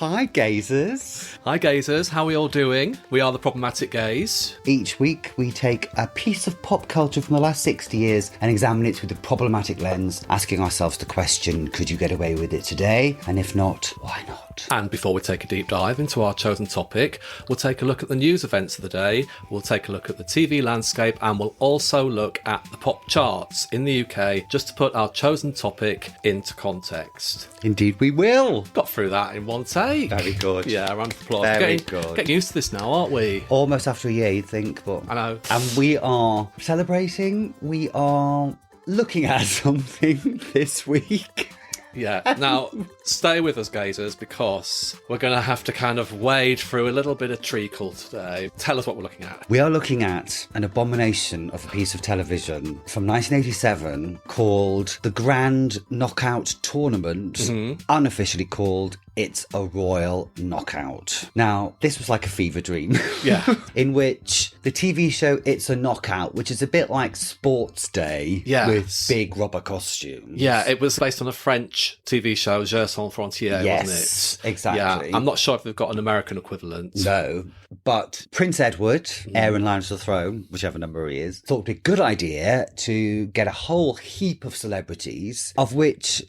Hi, gazers. Hi, gazers. How are we all doing? We are the Problematic Gays. Each week, we take a piece of pop culture from the last 60 years and examine it through the problematic lens, asking ourselves the question, could you get away with it today? And if not, why not? And before we take a deep dive into our chosen topic, we'll take a look at the news events of the day, we'll take a look at the TV landscape, and we'll also look at the pop charts in the UK, just to put our chosen topic into context. Indeed, we will. Got through that in one take. Very good. Yeah, round of applause. Very good. Getting used to this now, aren't we? Almost after a year, you'd think, but... I know. And we are celebrating, we are looking at something this week. Yeah. Now, stay with us, gazers, because we're going to have to kind of wade through a little bit of treacle today. Tell us what we're looking at. We are looking at an abomination of a piece of television from 1987 called the Grand Knockout Tournament, unofficially called It's a Royal Knockout. Now, this was like a fever dream. Yeah. In which the TV show It's a Knockout, which is a bit like Sports Day with big rubber costumes. Yeah, it was based on a French TV show, Jeux sans frontières, wasn't it? Exactly. Yeah, I'm not sure if they've got an American equivalent. No, but Prince Edward, heir and lion to the throne, whichever number he is, thought it would be a good idea to get a whole heap of celebrities, of which...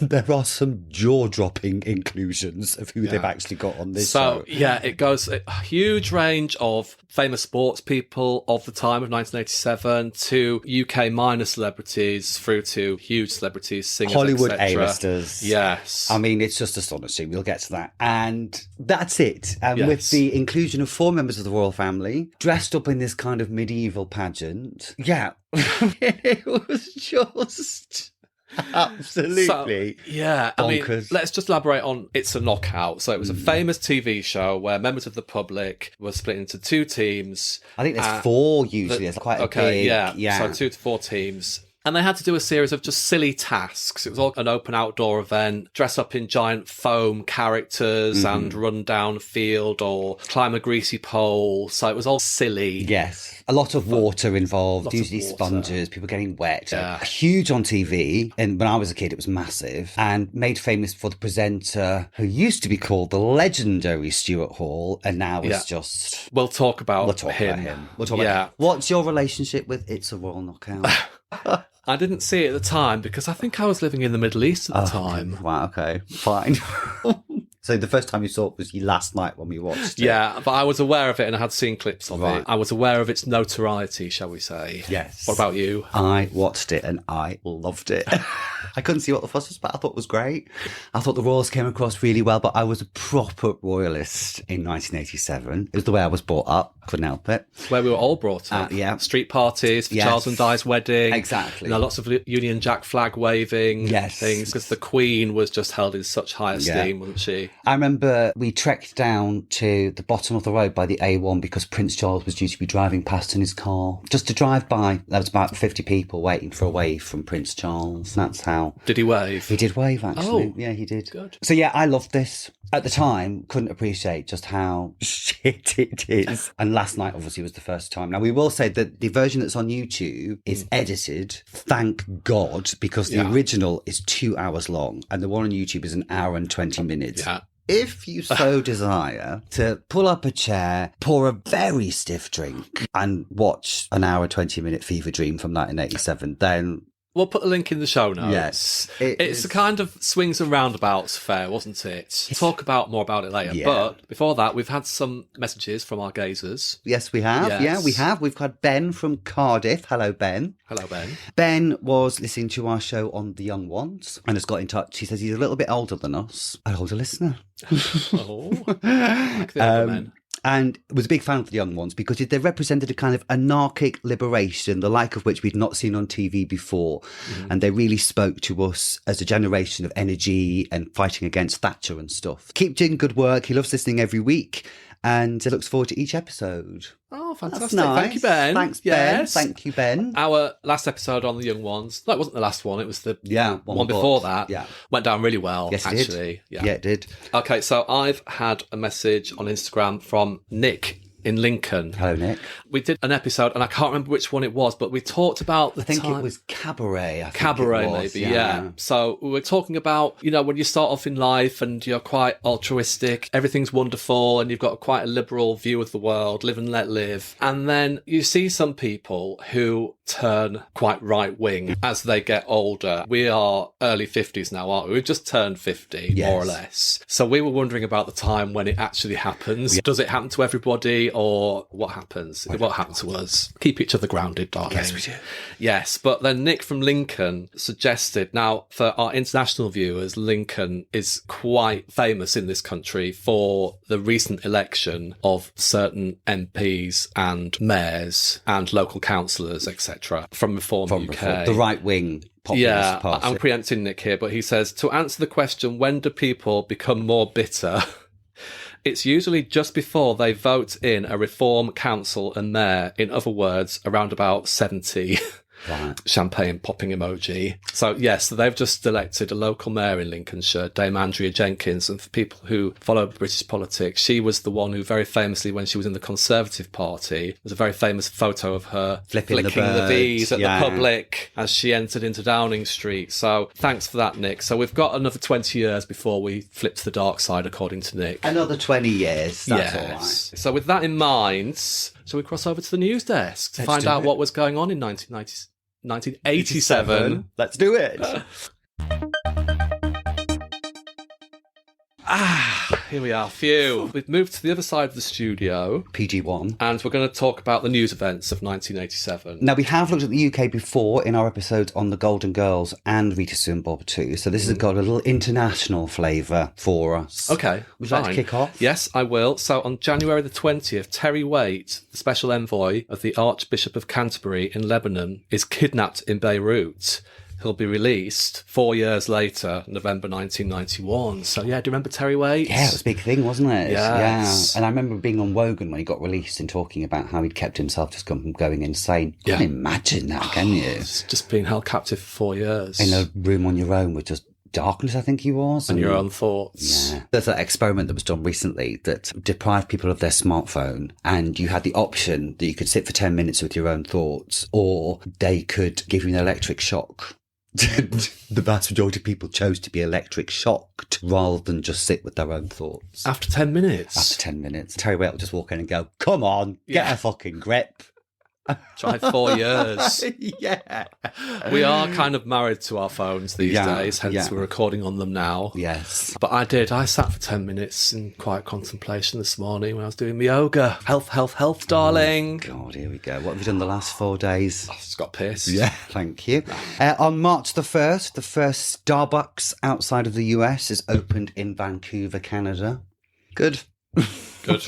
there are some jaw-dropping inclusions of who they've actually got on this show. So, yeah, it goes a huge range of famous sports people of the time of 1987 to UK minor celebrities through to huge celebrities, singers, Hollywood etc. A-listers. Yes. I mean, it's just astonishing. We'll get to that. And that's it. And Yes. with the inclusion of 4 members of the royal family, dressed up in this kind of medieval pageant. Yeah. It was just... absolutely. So, yeah, bonkers. I mean, let's just elaborate on It's a Knockout. So it was a famous TV show where members of the public were split into 2 teams. I think there's 4 usually. It's quite a big... yeah. So 2 to 4 teams. And they had to do a series of just silly tasks. It was all an open outdoor event, dress up in giant foam characters and run down a field or climb a greasy pole. So it was all silly. Yes. A lot of water involved, usually water. sponges, people getting wet. Yeah. Huge on TV. And when I was a kid, it was massive. And made famous for the presenter who used to be called the legendary Stuart Hall and now is just... We'll talk about We'll talk him. about him. We'll talk about him. What's your relationship with It's a Royal Knockout? I didn't see it at the time because I think I was living in the Middle East at the time. Right, okay, fine. So the first time you saw it was last night when we watched it? Yeah, but I was aware of it and I had seen clips of it. I was aware of its notoriety, shall we say. Yes. What about you? I watched it and I loved it. I couldn't see what the fuss was about. I thought it was great. I thought the royals came across really well, but I was a proper royalist in 1987. It was the way I was brought up. Couldn't help it. It's where we were all brought up. Yeah. Street parties for Charles and Di's wedding. Exactly. You know, lots of Union Jack flag waving things because the Queen was just held in such high esteem, wasn't she? I remember we trekked down to the bottom of the road by the A1 because Prince Charles was due to be driving past in his car. Just to drive by, there was about 50 people waiting for a wave from Prince Charles. That's how... Did he wave? He did wave, actually. Oh, yeah, he did. Good. So yeah, I loved this. At the time, couldn't appreciate just how shit it is. And last night, obviously, was the first time. Now, we will say that the version that's on YouTube is edited, thank God, because the original is 2 hours long and the one on YouTube is 1 hour and 20 minutes. Yeah. If you so desire to pull up a chair, pour a very stiff drink and watch 1 hour, 20-minute fever dream from 1987, then... We'll put a link in the show notes. Yes. It's a kind of swings and roundabouts affair, wasn't it? We'll talk more about it later. Yeah. But before that, we've had some messages from our gazers. Yes, we have. Yes. Yeah, we have. We've got Ben from Cardiff. Hello, Ben. Hello, Ben. Ben was listening to our show on The Young Ones and has got in touch. He says he's a little bit older than us. An older listener. Oh. Like the older men. And was a big fan of The Young Ones because they represented a kind of anarchic liberation, the like of which we'd not seen on TV before. And they really spoke to us as a generation of energy and fighting against Thatcher and stuff. Keep doing good work. He loves listening every week and looks forward to each episode. Oh, fantastic. That's nice. Thank you, Ben. Thanks, yes. Ben. Thank you, Ben. Our last episode on The Young Ones, no, it wasn't the last one, it was the one but- before that. Yeah. Went down really well, Yes, it actually. did. Yeah, it did. Okay, so I've had a message on Instagram from Nick in Lincoln. Hello, Nick. We did an episode, and I can't remember which one it was, but we talked about the I think time... it was Cabaret. Cabaret, maybe, yeah. So we were talking about, when you start off in life and you're quite altruistic, everything's wonderful, and you've got quite a liberal view of the world, live and let live. And then you see some people who turn quite right-wing as they get older. We are early 50s now, aren't we? We've just turned 50, more or less. So we were wondering about the time when it actually happens. Does it happen to everybody, or what happens? What happened to us? Keep each other grounded, darling. Yes, we do. Yes, but then Nick from Lincoln suggested, now for our international viewers, Lincoln is quite famous in this country for the recent election of certain MPs and mayors and local councillors, etc., from Reform UK. The right-wing populist party. I'm preempting Nick here, but he says, to answer the question, when do people become more bitter? It's usually just before they vote in a Reform council and mayor, in other words, around about 70. Right. Champagne popping emoji. So yes, they've just elected a local mayor in Lincolnshire, Dame Andrea Jenkins, and for people who follow British politics, she was the one who very famously, when she was in the Conservative Party, there's a very famous photo of her flicking the V's at the public as she entered into Downing Street. So thanks for that, Nick. So we've got another 20 years before we flip to the dark side, according to Nick. Another 20 years, that's all right. So with that in mind, shall we cross over to the news desk to find out what was going on in 1987. Let's do it. Here we are. Phew. We've moved to the other side of the studio. PG1. And we're going to talk about the news events of 1987. Now, we have looked at the UK before in our episodes on the Golden Girls and Rita Sue and Bob too. So this has got a little international flavour for us. Okay. Would you like to kick off? Yes, I will. So on January the 20th, Terry Waite, the special envoy of the Archbishop of Canterbury in Lebanon, is kidnapped in Beirut. He'll be released 4 years later, November 1991. So, yeah, do you remember Terry Waite? Yeah, it was a big thing, wasn't it? Yes. Yeah. And I remember being on Wogan when he got released and talking about how he'd kept himself just from going insane. You can't imagine that, can you? It's just being held captive for 4 years. In a room on your own with just darkness, I think he was. And your own thoughts. Yeah. There's that experiment that was done recently that deprived people of their smartphone, and you had the option that you could sit for 10 minutes with your own thoughts, or they could give you an electric shock. The vast majority of people chose to be electric shocked rather than just sit with their own thoughts. After 10 minutes? After 10 minutes. Terry Waite will just walk in and go, come on, get a fucking grip. Tried 4 years. Yeah. We are kind of married to our phones these days, hence we're recording on them now. Yes. But I sat for 10 minutes in quiet contemplation this morning when I was doing my yoga. Health, darling. Oh, God, here we go. What have you done the last 4 days? I've just got pissed. Yeah, thank you. On March the 1st, the first Starbucks outside of the US is opened in Vancouver, Canada. Good. Good.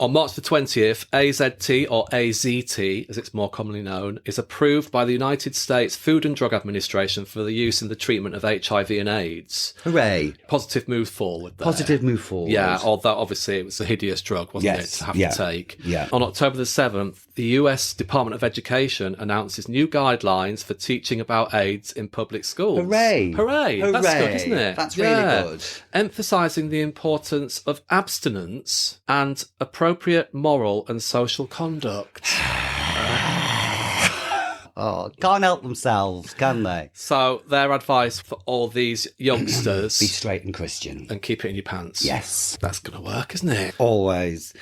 On March the 20th, AZT, or AZT, as it's more commonly known, is approved by the United States Food and Drug Administration for the use in the treatment of HIV and AIDS. Hooray. Positive move forward there. Positive move forward. Yeah, although obviously it was a hideous drug, wasn't it, to have to take. Yeah. On October the 7th, the US Department of Education announces new guidelines for teaching about AIDS in public schools. Hooray. Hooray. That's good, isn't it? That's really good. Emphasising the importance of abstinence and appropriate moral and social conduct. Oh, can't help themselves, can they? So their advice for all these youngsters... Be straight and Christian. And keep it in your pants. Yes. That's going to work, isn't it? Always.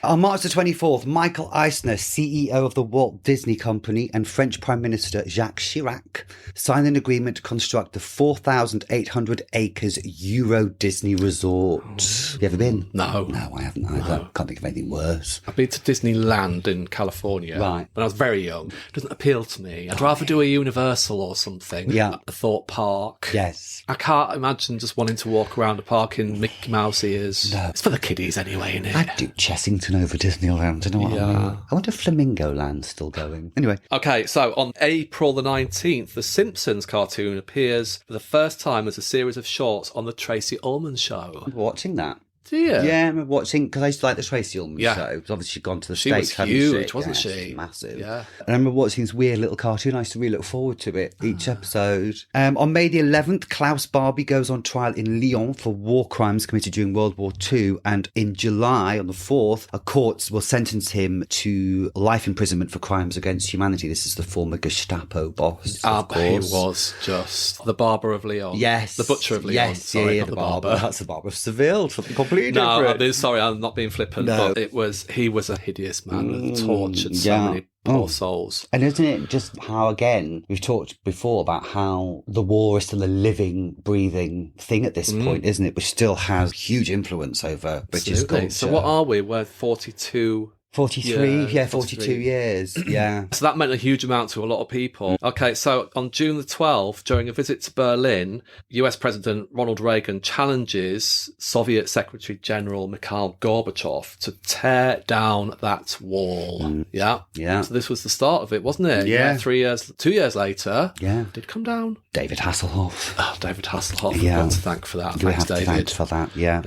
On March the 24th, Michael Eisner, CEO of the Walt Disney Company, and French Prime Minister Jacques Chirac signed an agreement to construct the 4,800 acres Euro Disney Resort. Have you ever been? No. No, I haven't either. No. Can't think of anything worse. I've been to Disneyland in California. Right. When I was very young. It doesn't appeal to me. I'd rather do a Universal or something. Yeah. A thought park. Yes. I can't imagine just wanting to walk around a park in Mickey Mouse ears. No. It's for the kiddies anyway, isn't it? I'd do Chessington over Disneyland. Do you know what I mean? I wonder if Flamingo Land's still going. Anyway. Okay, so on April the 19th, the Simpsons cartoon appears for the first time as a series of shorts on the Tracy Ullman Show. I'm watching that. Do you? Yeah, I remember watching, because I used to like the Tracy Ullman Yeah. show. Because obviously she'd gone to the She States, was hadn't huge, she? wasn't Yeah, she? she's massive. Yeah. And I remember watching this weird little cartoon. I used to really look forward to it, each episode. On May the 11th, Klaus Barbie goes on trial in Lyon for war crimes committed during World War II. And in July, on the 4th, a court will sentence him to life imprisonment for crimes against humanity. This is the former Gestapo boss, of He course. was just the barber of Lyon. Yes. The butcher of Lyon. Yes, Sorry, yeah, not the barber. That's the barber of Seville. Something completely No, different. sorry, I'm not being flippant, No. but he was a hideous man and tortured so many poor souls. And isn't it just how, again, we've talked before about how the war is still a living, breathing thing at this point, isn't it? Which still has huge influence over British Absolutely. culture. So what are we? We're 42... 43, Yeah, 42 years, yeah. So that meant a huge amount to a lot of people. Okay, so on June the 12th, during a visit to Berlin, US President Ronald Reagan challenges Soviet Secretary General Mikhail Gorbachev to tear down that wall. Yeah. So this was the start of it, wasn't it? Yeah. 2 years later, Yeah. did come down. David Hasselhoff. Oh, David Hasselhoff. Yeah. We've got to thank for that. We Thanks, have to David. thank for that, yeah.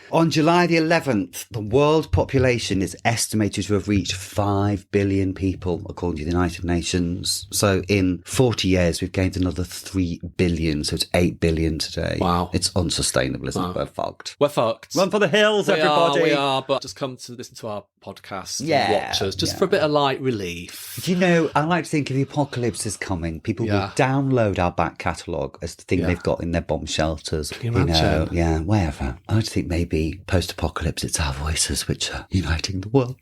On July the 11th, the world population is estimated to have reached 5 billion people, according to the United Nations. So in 40 years, we've gained another 3 billion. So it's 8 billion today. Wow. It's unsustainable, isn't it? We're fucked. We're fucked. Run for the hills, everybody. We are, but just come to listen to our podcast and watch us, just yeah. for a bit of light relief. Do you know, I like to think if the apocalypse is coming, people will download our back catalogue as the thing they've got in their bomb shelters. Can you imagine? Yeah, wherever. I like to think maybe post-apocalypse, it's our voices which are uniting the world.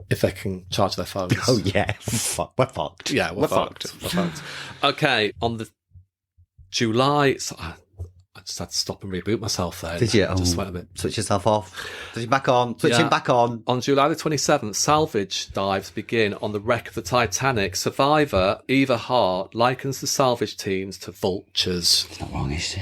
If they can charge their phones. Oh, yeah. We're fucked. Yeah, we're fucked. We're fucked. Okay, on the July... So I just had to stop and reboot myself there. Did you? I just went a bit... Switch yourself off. Switch it back on. Switch it back on. On July the 27th, salvage dives begin on the wreck of the Titanic. Survivor Eva Hart likens the salvage teams to vultures. Not wrong, is she?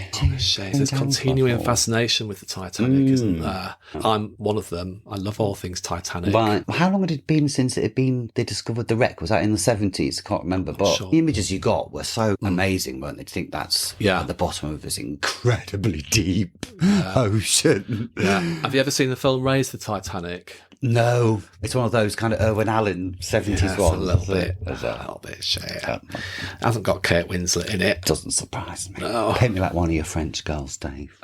There's continuing fascination with the Titanic, isn't there? I'm one of them. I love all things Titanic. Right. How long had it been since they discovered the wreck? Was that in the 70s? I can't remember. But the images you got were so amazing, weren't they? To think that's at the bottom of this incredibly deep ocean. Yeah. Have you ever seen the film Raise the Titanic? No. It's one of those kind of Owen Allen 70s ones. A little bit shit. It hasn't got Kate Winslet in it. Doesn't surprise me. No. Paint me like one of your French girls, Dave.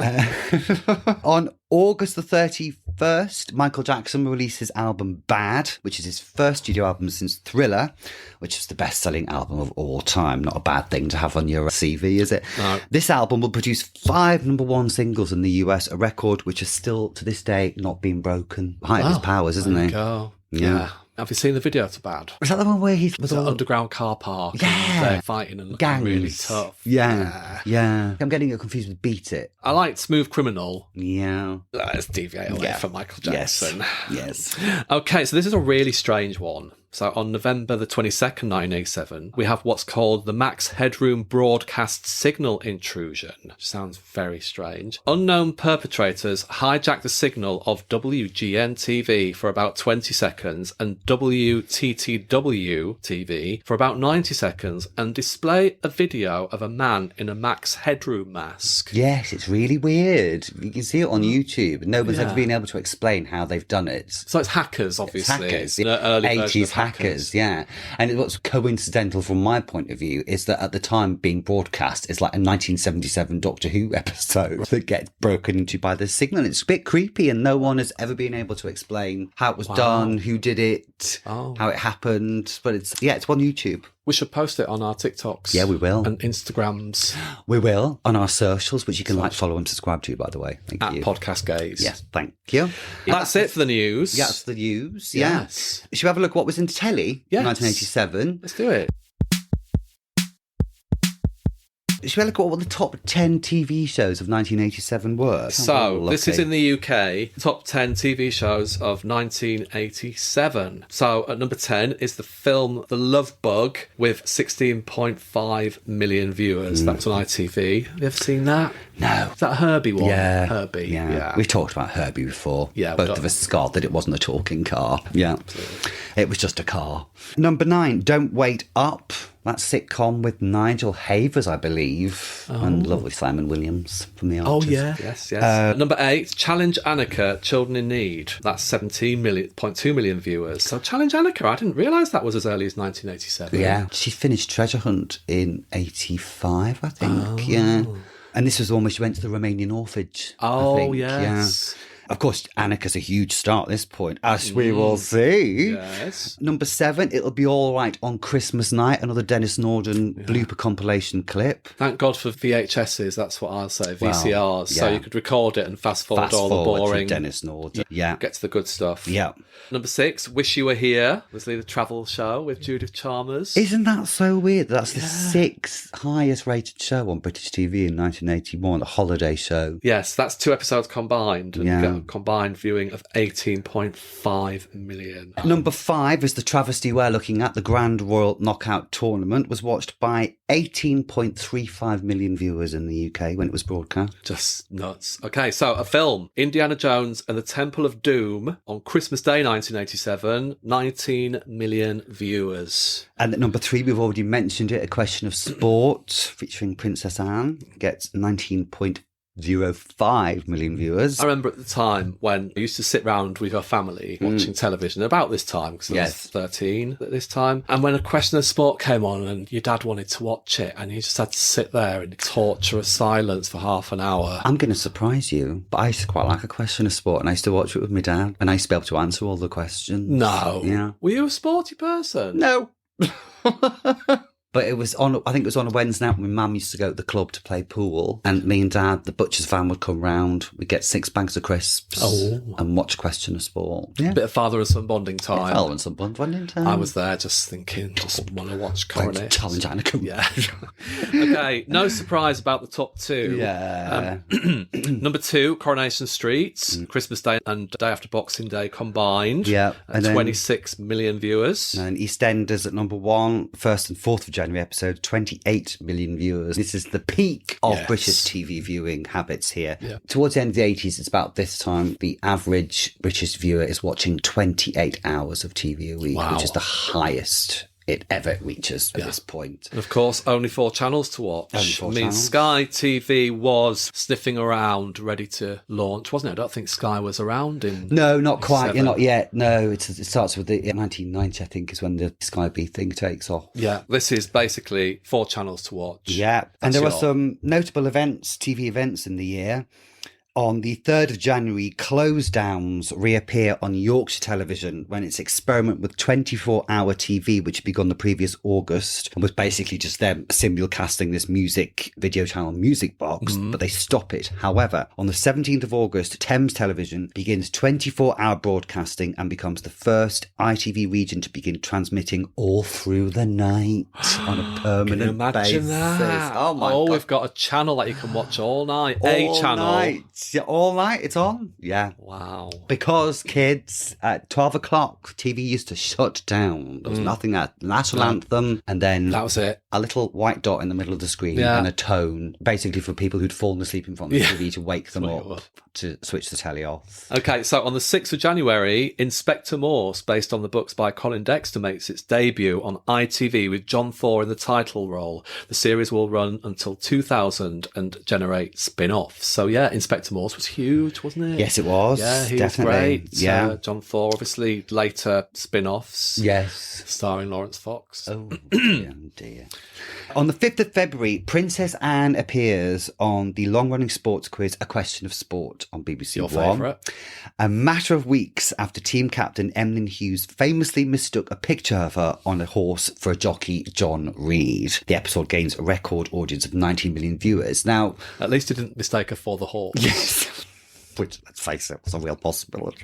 On August the 31st, Michael Jackson released his album Bad, which is his first studio album since Thriller, which is the best-selling album of all time. Not a bad thing to have on your CV, is it? No. This album will produce 5 number-1 singles in the US, a record which has still, to this day, not been broken. Height of his powers, isn't it? Go. Yeah. Have you seen the video to Bad? Was that the one where he's With an underground car park. Yeah. And they're fighting and looking gangs? really tough. Yeah. I'm getting it confused with Beat It. I like Smooth Criminal. Yeah. Let's deviate away from Michael Jackson. Yes. Okay, so this is a really strange one. So on November the 22nd, 1987, we have what's called the Max Headroom Broadcast Signal Intrusion. Sounds very strange. Unknown perpetrators hijack the signal of WGN-TV for about 20 seconds and WTTW-TV for about 90 seconds and display a video of a man in a Max Headroom mask. Yes, it's really weird. You can see it on YouTube. Nobody's ever been able to explain how they've done it. So it's hackers, obviously. It's hackers. The early version 80s of hackers, yeah. And what's coincidental from my point of view is that at the time being broadcast, it's like a 1977 Doctor Who episode that gets broken into by the signal. It's a bit creepy and no one has ever been able to explain how it was done, who did it, how it happened. But it's on YouTube. We should post it on our TikToks. Yeah, we will. And Instagrams. We will. On our socials, which you can follow and subscribe to, by the way. Thank you. At Podcast Gaze. Yes, thank you. That's it for the news. Yeah, that's the news. Yes. Should we have a look at what was in telly in 1987? Let's do it. Should we look at what the top 10 TV shows of 1987 were? So, this is in the UK, top 10 TV shows of 1987. So, at number 10 is the film The Love Bug with 16.5 million viewers. That's on ITV. Have you ever seen that? No. Is that a Herbie one? Yeah. Herbie. Yeah. We've talked about Herbie before. Yeah. Both of us scarred that it wasn't a talking car. Yeah. Absolutely. It was just a car. Number 9, Don't Wait Up. that sitcom with Nigel Havers, I believe, and lovely Simon Williams from The Archers. Oh, yeah. Yes. Number 8, Challenge Annika, Children in Need. That's 17.2 million viewers. So Challenge Annika, I didn't realise that was as early as 1987. Yeah. She finished Treasure Hunt in 85, I think. Yeah. And this was the one where she went to the Romanian orphanage. I think. Yes. Yeah. Of course, Annika's a huge star at this point, as we will see. Yes. Number 7, It'll Be All Right on Christmas Night, another Dennis Norden blooper compilation clip. Thank God for VHSs, that's what I'll say, VCRs. So you could record it and fast forward all the boring. Dennis Norden. Yeah. Get to the good stuff. Yeah. Number 6, Wish You Were Here, was the travel show with Judith Chalmers. Isn't that so weird? That's the 6th highest rated show on British TV in 1981, a holiday show. Yes, that's 2 episodes combined. And you get a combined viewing of 18.5 million. Number 5 is the travesty we're looking at. The Grand Royal Knockout Tournament was watched by 18.35 million viewers in the UK when it was broadcast. Just nuts. Okay, so a film, Indiana Jones and the Temple of Doom, on Christmas Day 1987, 19 million viewers. And at number 3, we've already mentioned it, A Question of Sport, featuring Princess Anne, gets 19.05 million viewers. I remember at the time when I used to sit round with your family watching television about this time, because I was 13 at this time. And when A Question of Sport came on and your dad wanted to watch it and you just had to sit there in torturous silence for half an hour. I'm going to surprise you, but I used to quite like A Question of Sport and I used to watch it with my dad and I used to be able to answer all the questions. No. Yeah. Were you a sporty person? No. But it was on, I think it was on a Wednesday night when my mum used to go to the club to play pool. And me and Dad, the butcher's van would come round. We'd get 6 bags of crisps and watch A Question of Sport. Yeah. Bit of father and son bonding time. Father and son bonding time. I was there just thinking, just want to watch Coronation. Challenge Annika. Yeah. Okay, no surprise about the top 2. Yeah. Number 2, Coronation Street, Christmas Day and Day After Boxing Day combined. Yeah. And 26 million viewers. And EastEnders at number 1, 1st and 4th of January episode, 28 million viewers. This is the peak of British TV viewing habits here. Yeah. Towards the end of the 80s, it's about this time, the average British viewer is watching 28 hours of TV a week, which is the highest it ever reaches at this point. And of course, only 4 channels to watch. Only 4 I mean, channels. Sky TV was sniffing around, ready to launch, wasn't it? I don't think Sky was around in... No, not quite. You're not yet. No, it starts with the 1990, I think, is when the Sky B thing takes off. Yeah, this is basically 4 channels to watch. Yeah, and there are some notable events, TV events in the year. On the 3rd of January, Close Downs reappear on Yorkshire television when its experiment with 24-hour TV, which had begun the previous August, and was basically just them simulcasting this music video channel Music Box, but they stop it. However, on the 17th of August, Thames Television begins 24-hour broadcasting and becomes the first ITV region to begin transmitting all through the night on a permanent Can you imagine basis. that? Oh my God. We've got a channel that you can watch all night. All a channel. Night. Yeah, all night it's on. Yeah. Wow. Because kids, at 12 o'clock, TV used to shut down. There was nothing at national anthem, and then that was it. A little white dot in the middle of the screen and a tone, basically for people who'd fallen asleep in front of the TV to wake them up to switch the telly off. Okay, so on the 6th of January, Inspector Morse, based on the books by Colin Dexter, makes its debut on ITV with John Thor in the title role. The series will run until 2000 and generate spin-offs. So yeah, Inspector Morse was huge, wasn't it? Yes, it was. Yeah, he definitely. was great. Yeah. John Thor, obviously later spin-offs. Yes. Starring Lawrence Fox. Oh, dear. On the 5th of February, Princess Anne appears on the long-running sports quiz A Question of Sport on BBC Your One. favourite. A matter of weeks after team captain Emlyn Hughes famously mistook a picture of her on a horse for a jockey, John Reed. The episode gains a record audience of 19 million viewers. Now, at least he didn't mistake her for the horse. yes, which, let's face it, was a real possibility.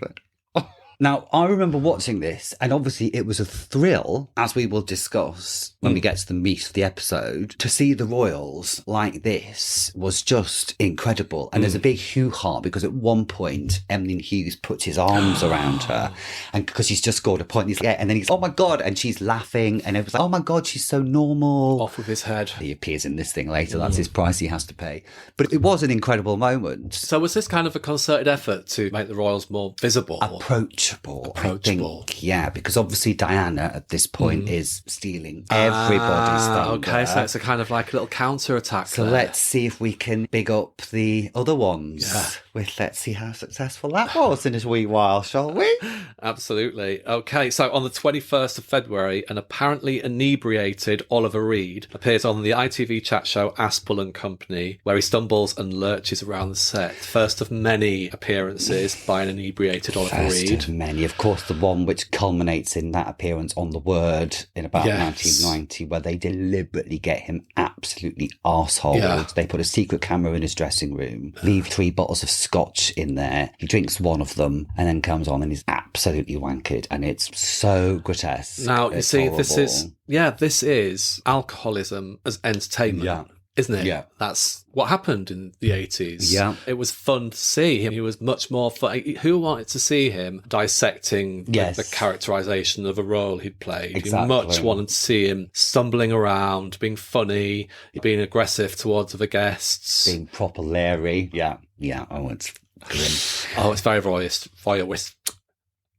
Now, I remember watching this, and obviously it was a thrill, as we will discuss when we get to the meat of the episode. To see the royals like this was just incredible. And there's a big hoo-ha, because at one point, Emlyn Hughes puts his arms around her, and because he's just scored a point, he's like, and then he's, oh my God, and she's laughing, and it was like, oh my God, she's so normal. Off with his head. He appears in this thing later, that's his price he has to pay. But it was an incredible moment. So was this kind of a concerted effort to make the royals more visible? Approach approachable. I think, yeah, because obviously Diana at this point is stealing everybody's thunder. Okay, so it's a kind of like a little counter-attack. So let's see if we can big up the other ones. Yeah. Let's see how successful that was in a wee while, shall we? Absolutely. Okay, so on the 21st of February, an apparently inebriated Oliver Reed appears on the ITV chat show Aspel and Company, where he stumbles and lurches around the set. First of many appearances by an inebriated Oliver Reed. First of many. Of course, the one which culminates in that appearance on The Word in about 1990, where they deliberately get him absolutely arseholed. Yeah. They put a secret camera in his dressing room, leave 3 bottles of scotch in there. He drinks one of them and then comes on and he's absolutely wankered. And it's so grotesque. Now, you It's see, horrible. this is alcoholism as entertainment. Yeah. Isn't it? Yeah. That's what happened in the 80s. Yeah. It was fun to see him. He was much more fun. Who wanted to see him dissecting the characterisation of a role he'd played? Exactly. You much wanted to see him stumbling around, being funny, being aggressive towards other guests. Being proper Larry. Yeah. Yeah. Oh, it's grim. Oh, it's very voyeuristic.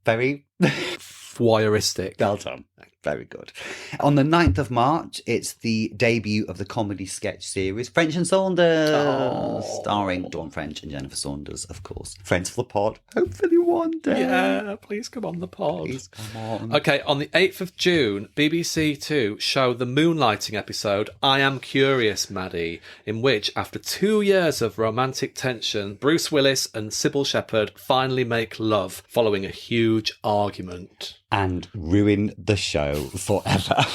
Very Voyeuristic. well done. Very good. On the 9th of March, it's the debut of the comedy sketch series French and Saunders, starring Dawn French and Jennifer Saunders, of course. Friends for the pod, hopefully one day. Yeah, please come on the pod. Please come on. Okay, on the 8th of June, BBC Two show the moonlighting episode I Am Curious, Maddie, in which, after 2 years of romantic tension, Bruce Willis and Sybil Shepherd finally make love following a huge argument. And ruin the show forever.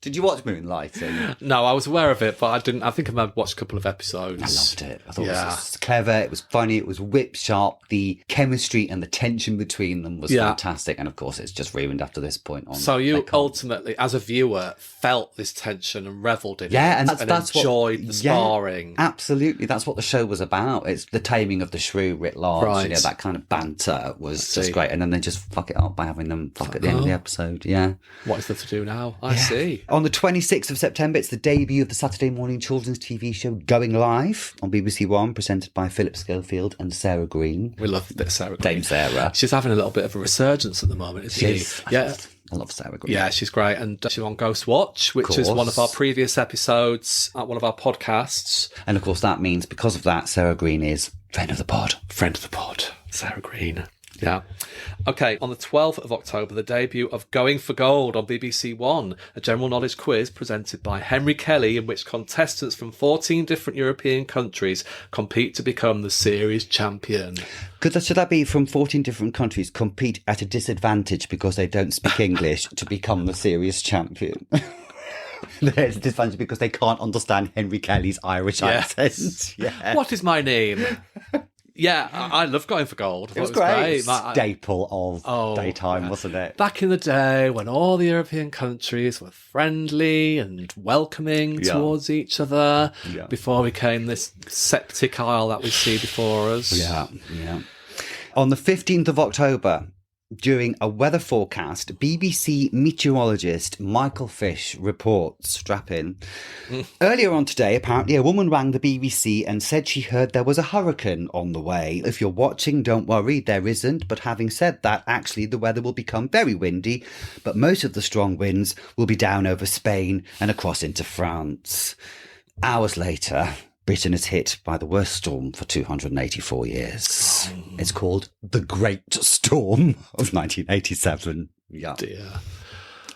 Did you watch Moonlighting? No, I was aware of it, but I didn't. I think I might have watched a couple of episodes. I loved it. I thought it was clever, it was funny, it was whip sharp. The chemistry and the tension between them was fantastic. And of course, it's just ruined after this point on. So you ultimately, as a viewer, felt this tension and revelled in it. And and that's enjoyed the sparring. Yeah, absolutely. That's what the show was about. It's the taming of the shrew writ large. Right. Yeah, that kind of banter was just great. And then they just fuck it up by having them fuck at the end of the episode. Yeah. What is there to do now? I see. On the 26th of September, it's the debut of the Saturday morning children's TV show Going Live on BBC One, presented by Philip Schofield and Sarah Green. We love Sarah Green. Dame Sarah. She's having a little bit of a resurgence at the moment, isn't she? Yeah. I love Sarah Green. Yeah, she's great. And she's on Ghost Watch, which is one of our previous episodes, one of our podcasts. And of course, that means because of that, Sarah Green is friend of the pod. Friend of the pod, Sarah Green. Yeah. Okay, on the 12th of October, the debut of Going for Gold on BBC One, a general knowledge quiz presented by Henry Kelly, in which contestants from 14 different European countries compete to become the series champion. Should that be from 14 different countries compete at a disadvantage because they don't speak English to become the series champion? There's a disadvantage because they can't understand Henry Kelly's Irish accent. Yeah. What is my name? Yeah, I love Going for Gold. It was great. Staple of daytime, wasn't it? Back in the day when all the European countries were friendly and welcoming towards each other before we became this septic isle that we see before us. Yeah. On the 15th of October, during a weather forecast, BBC meteorologist Michael Fish reports, strap in. Earlier on today, apparently, a woman rang the BBC and said she heard there was a hurricane on the way. If you're watching, don't worry, there isn't. But having said that, actually, the weather will become very windy, but most of the strong winds will be down over Spain and across into France. Hours later, Britain is hit by the worst storm for 284 years. It's called the Great Storm of 1987. Yeah. Dear.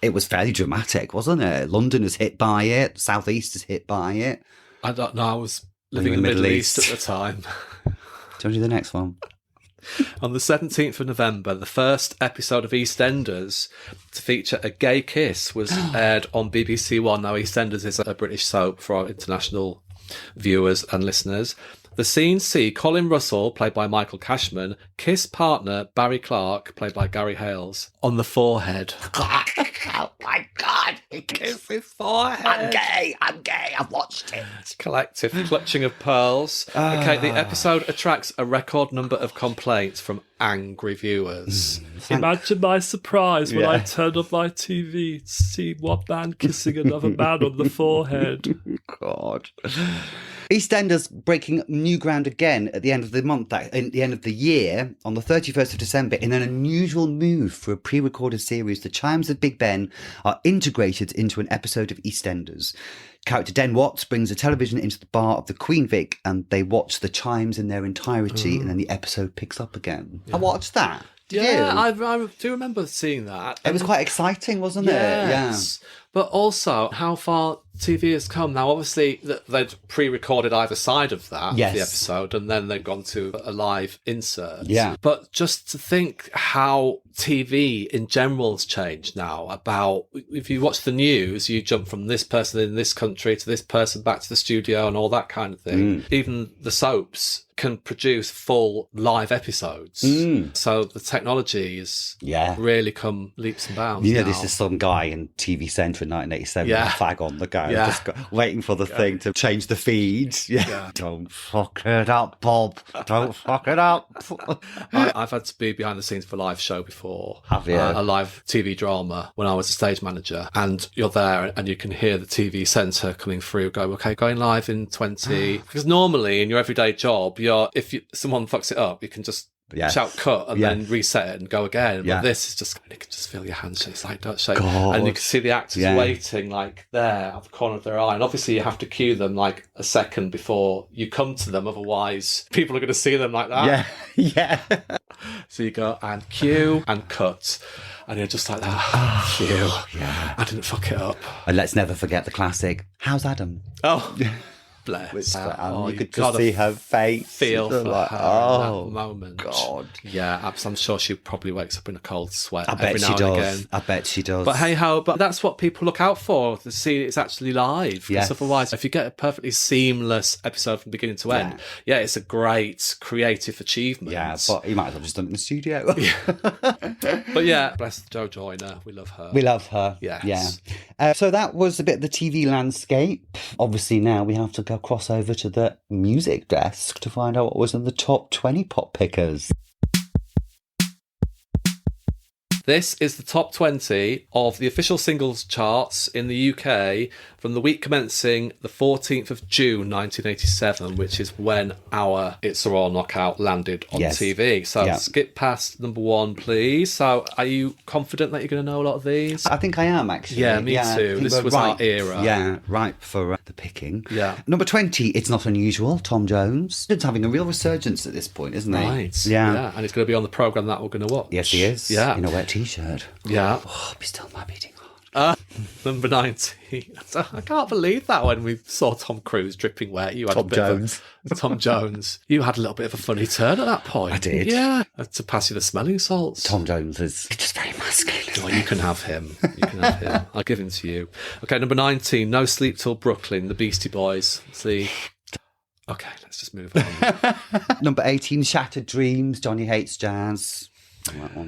It was fairly dramatic, wasn't it? London is hit by it. South East is hit by it. I don't know. I was living in the Middle East at the time. Do you want to do the next one? On the 17th of November, the first episode of EastEnders to feature a gay kiss was aired on BBC One. Now, EastEnders is a British soap for our international viewers and listeners. The scenes see Colin Russell, played by Michael Cashman, kiss partner Barry Clark, played by Gary Hales, on the forehead. Oh my God, he kissed his forehead. I'm gay, I've watched it. Collective clutching of pearls. Okay, the episode attracts a record number of complaints from angry viewers. Imagine my surprise when I turned on my TV to see one man kissing another man on the forehead. God. EastEnders breaking new ground again at the end of the month, at the end of the year, on the 31st of December, in an unusual move for a pre-recorded series. The chimes of Big Ben are integrated into an episode of EastEnders. Character Den Watts brings a television into the bar of the Queen Vic, and they watch the chimes in their entirety, and then the episode picks up again. I watched that. Did you? I do remember seeing that. It was quite exciting, wasn't it? Yes. But also, how far TV has come. Now, obviously, they'd pre-recorded either side of that, the episode, and then they'd gone to a live insert. Yeah. But just to think how TV in general has changed now, about, if you watch the news, you jump from this person in this country to this person back to the studio and all that kind of thing. Even the soaps can produce full live episodes. So the technology has really come leaps and bounds. This is some guy in TV Centre in 1987 with a flag on the go, just waiting for the thing to change the feed. Don't fuck it up, Bob. Don't fuck it up. I've had to be behind the scenes for a live show before. Have you? A live TV drama when I was a stage manager, and you're there and you can hear the TV centre coming through, go, okay, going live in 20. Because normally in your everyday job, someone fucks it up, you can just shout cut and then reset it and go again. But this is just, you can just feel your hands shake. It's like, don't shake. God. And you can see the actors waiting like there at the corner of their eye. And obviously you have to cue them like a second before you come to them. Otherwise people are going to see them like that. So you go and cue and cut. And you're just like that. Cue. I didn't fuck it up. And let's never forget the classic, how's Adam? Oh, bless. You could just see her face. Feel for like, her in that moment. God. Yeah, I'm sure she probably wakes up in a cold sweat. I bet she does. I bet she does. But hey ho, but that's what people look out for, to see it's actually live. Because otherwise, if you get a perfectly seamless episode from beginning to end, it's a great creative achievement. Yeah, but you might as well just done it in the studio. But yeah, bless Jo Joyner. We love her. We love her. Yes. Yeah. So that was a bit of the TV landscape. Obviously now we have to go cross over to the music desk to find out what was in the top 20 pop pickers. This is the top 20 of the official singles charts in the UK from the week commencing the 14th of June 1987, which is when our It's a Royal Knockout landed on TV. So skip past number 1, please. So are you confident that you're going to know a lot of these? I think I am, actually. Yeah, me too. This was our era. Yeah, ripe for the picking. Yeah. Number 20, It's Not Unusual, Tom Jones. It's having a real resurgence at this point, isn't he? Right. Yeah. And it's going to be on the programme that we're going to watch. Yes, he is. Yeah. In a wet T-shirt. Yeah. Oh, be still my beating heart. Number 19. I can't believe that when we saw Tom Cruise dripping wet. You had Tom Jones. Tom Jones. You had a little bit of a funny turn at that point. I did. Yeah. To pass you the smelling salts. Tom Jones is just very masculine. Oh, you can have him. I'll give him to you. Okay, number 19. No Sleep Till Brooklyn, the Beastie Boys. See. Okay, let's just move on. Number 18, Shattered Dreams, Johnny Hates Jazz.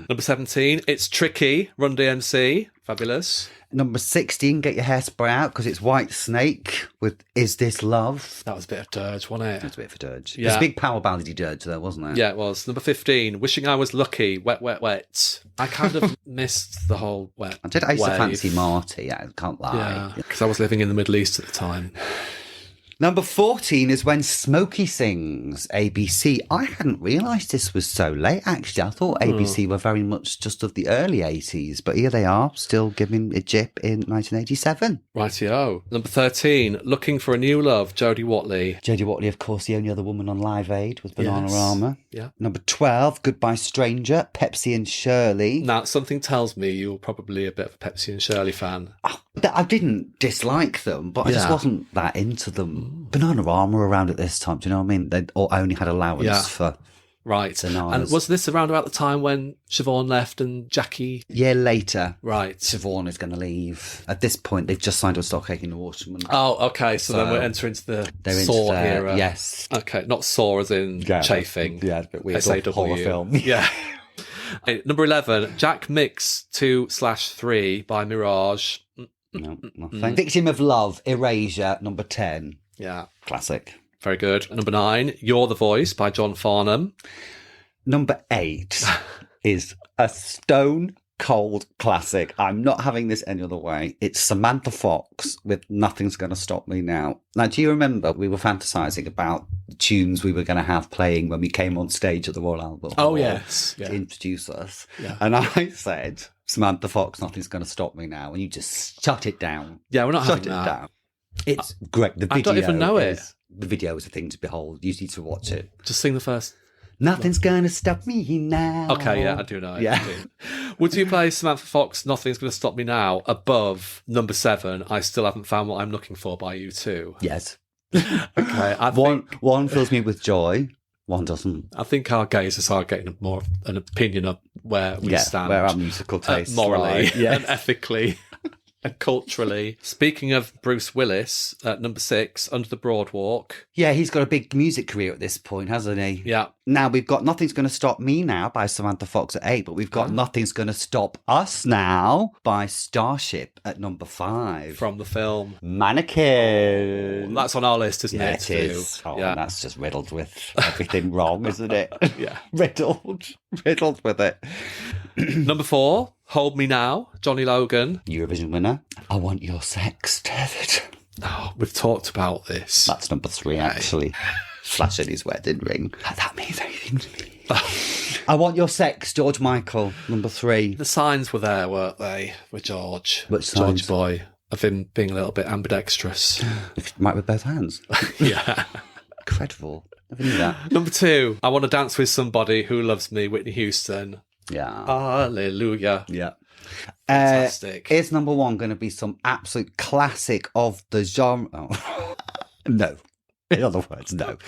Number 17, It's Tricky, Run DMC. Fabulous. Number 16, Get Your Hairspray Out, because it's White Snake with Is This Love? That was a bit of dirge, wasn't it? That's a bit of a dirge. Yeah. There's a big power ballady dirge there, wasn't there? Yeah, it was. Number 15, Wishing I Was Lucky, Wet, Wet, Wet. I kind of missed the whole wet I used to fancy Marty, I can't lie. Yeah, because I was living in the Middle East at the time. Number 14 is When Smokey Sings, ABC. I hadn't realised this was so late, actually. I thought ABC were very much just of the early 80s, but here they are, still giving a jip in 1987. Rightio. Number 13, Looking for a New Love, Jodie Watley. Jodie Watley, of course, the only other woman on Live Aid with Bananarama. Yeah. Number 12, Goodbye Stranger, Pepsi and Shirley. Now, something tells me you're probably a bit of a Pepsi and Shirley fan. I didn't dislike them, but I just wasn't that into them. Bananarama were around at this time, do you know what I mean? They only had allowance for bananas. And was this around about the time when Siobhan left and Jackie? Year later. Right. Siobhan is going to leave. At this point, they've just signed with Stockake and the Waterman. Oh, okay. So then we're entering the Saw era. Yes. Okay, not Saw as in chafing. Yeah, it's a bit weird. SAW. Horror film. Yeah. Number 11, Jack Mix 2/3 by Mirage. No, nothing. Victim of Love, Erasure, number 10. Yeah. Classic. Very good. Number 9, You're the Voice by John Farnham. Number 8 is A Stone cold classic. I'm not having this any other way. It's Samantha Fox with Nothing's Gonna Stop Me Now. Now, do you remember we were fantasizing about the tunes we were going to have playing when we came on stage at the Royal Albert Hall? Oh, yes. To introduce us. Yeah. And I said, Samantha Fox, Nothing's Gonna Stop Me Now. And you just shut it down. Yeah, we're not shut having it that. down. It's great. The video I don't even know it. The video is a thing to behold. You need to watch it. Just sing the first. Nothing's gonna stop me now. Okay, yeah, I do know it. Yeah. I do. Would you play Samantha Fox, Nothing's Gonna Stop Me Now, above number 7, I Still Haven't Found What I'm Looking For by U2? Yes. Okay. One fills me with joy, one doesn't. I think our gazers are getting more of an opinion of where we stand. Where our musical tastes morally lie. Yes. and ethically and culturally. Speaking of Bruce Willis, at number 6, Under the Broadwalk. Yeah, he's got a big music career at this point, hasn't he? Yeah. Now we've got Nothing's Gonna Stop Me Now by Samantha Fox at 8, but we've got Nothing's Gonna Stop Us Now by Starship at number 5. From the film. Mannequin. That's on our list, isn't Yeah, it? it is. Oh, Yeah. that's just riddled with everything wrong, isn't it? Yeah. riddled with it. Number 4, Hold Me Now, Johnny Logan. Eurovision winner. I Want Your Sex, David. Oh, we've talked about this. That's number 3, actually. Flashing his wedding ring. That means anything to me. I Want Your Sex, George Michael, number 3. The signs were there, weren't they, with George? Which signs? George Boy, of him being a little bit ambidextrous. Might with both hands. Yeah. Incredible. Never knew that. Number 2, I Want to Dance with Somebody Who Loves Me, Whitney Houston. Yeah. Hallelujah. Yeah. Fantastic. Is number 1 going to be some absolute classic of the genre? Oh. No. In other words, no.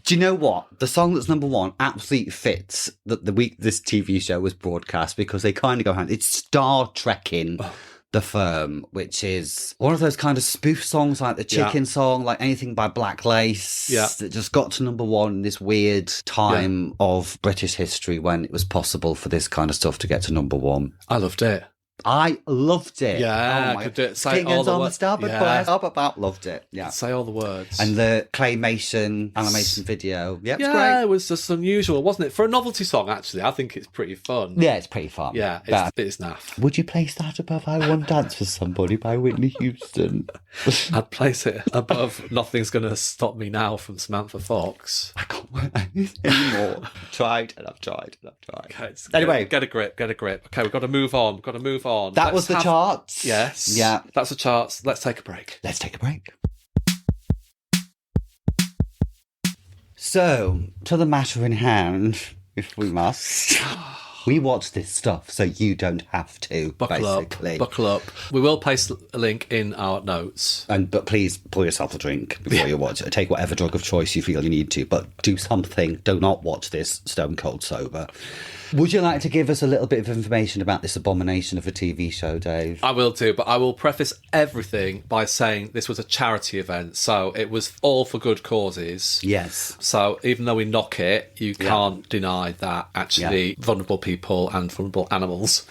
Do you know what? The song that's number 1 absolutely fits the week this TV show was broadcast because they kind of go hand. It's Star Trekking. The Firm, which is one of those kind of spoof songs like the Chicken song, like anything by Black Lace, that just got to number 1 in this weird time of British history when it was possible for this kind of stuff to get to number 1. I loved it. I loved it. Yeah, oh I could do it. Say all Fingers the on the words. starboard Yeah. up about loved it. Yeah. Say all the words. And the claymation animation video. Yeah, it's yeah, great. it was just unusual, wasn't it? For a novelty song, actually, I think it's pretty fun. Yeah, it's pretty fun. Yeah, But it's naff. would you place that above I Want Dance with Somebody by Whitney Houston? I'd place it above Nothing's Gonna Stop Me Now from Samantha Fox. I can't work anymore. I've tried and I've tried and I've tried. Okay, Anyway. get a grip. Okay, we've got to move on. That was the charts. Yes. Yeah. That's the charts. Let's take a break. Let's take a break. So, to the matter in hand, if we must. We watch this stuff so you don't have to, basically. Buckle up. We will paste a link in our notes. But please pour yourself a drink before you watch it. Take whatever drug of choice you feel you need to, but do something. Do not watch this stone cold sober. Would you like to give us a little bit of information about this abomination of a TV show, Dave? I will do, but I will preface everything by saying this was a charity event, so it was all for good causes. Yes. So even though we knock it, you can't deny that actually vulnerable people and vulnerable animals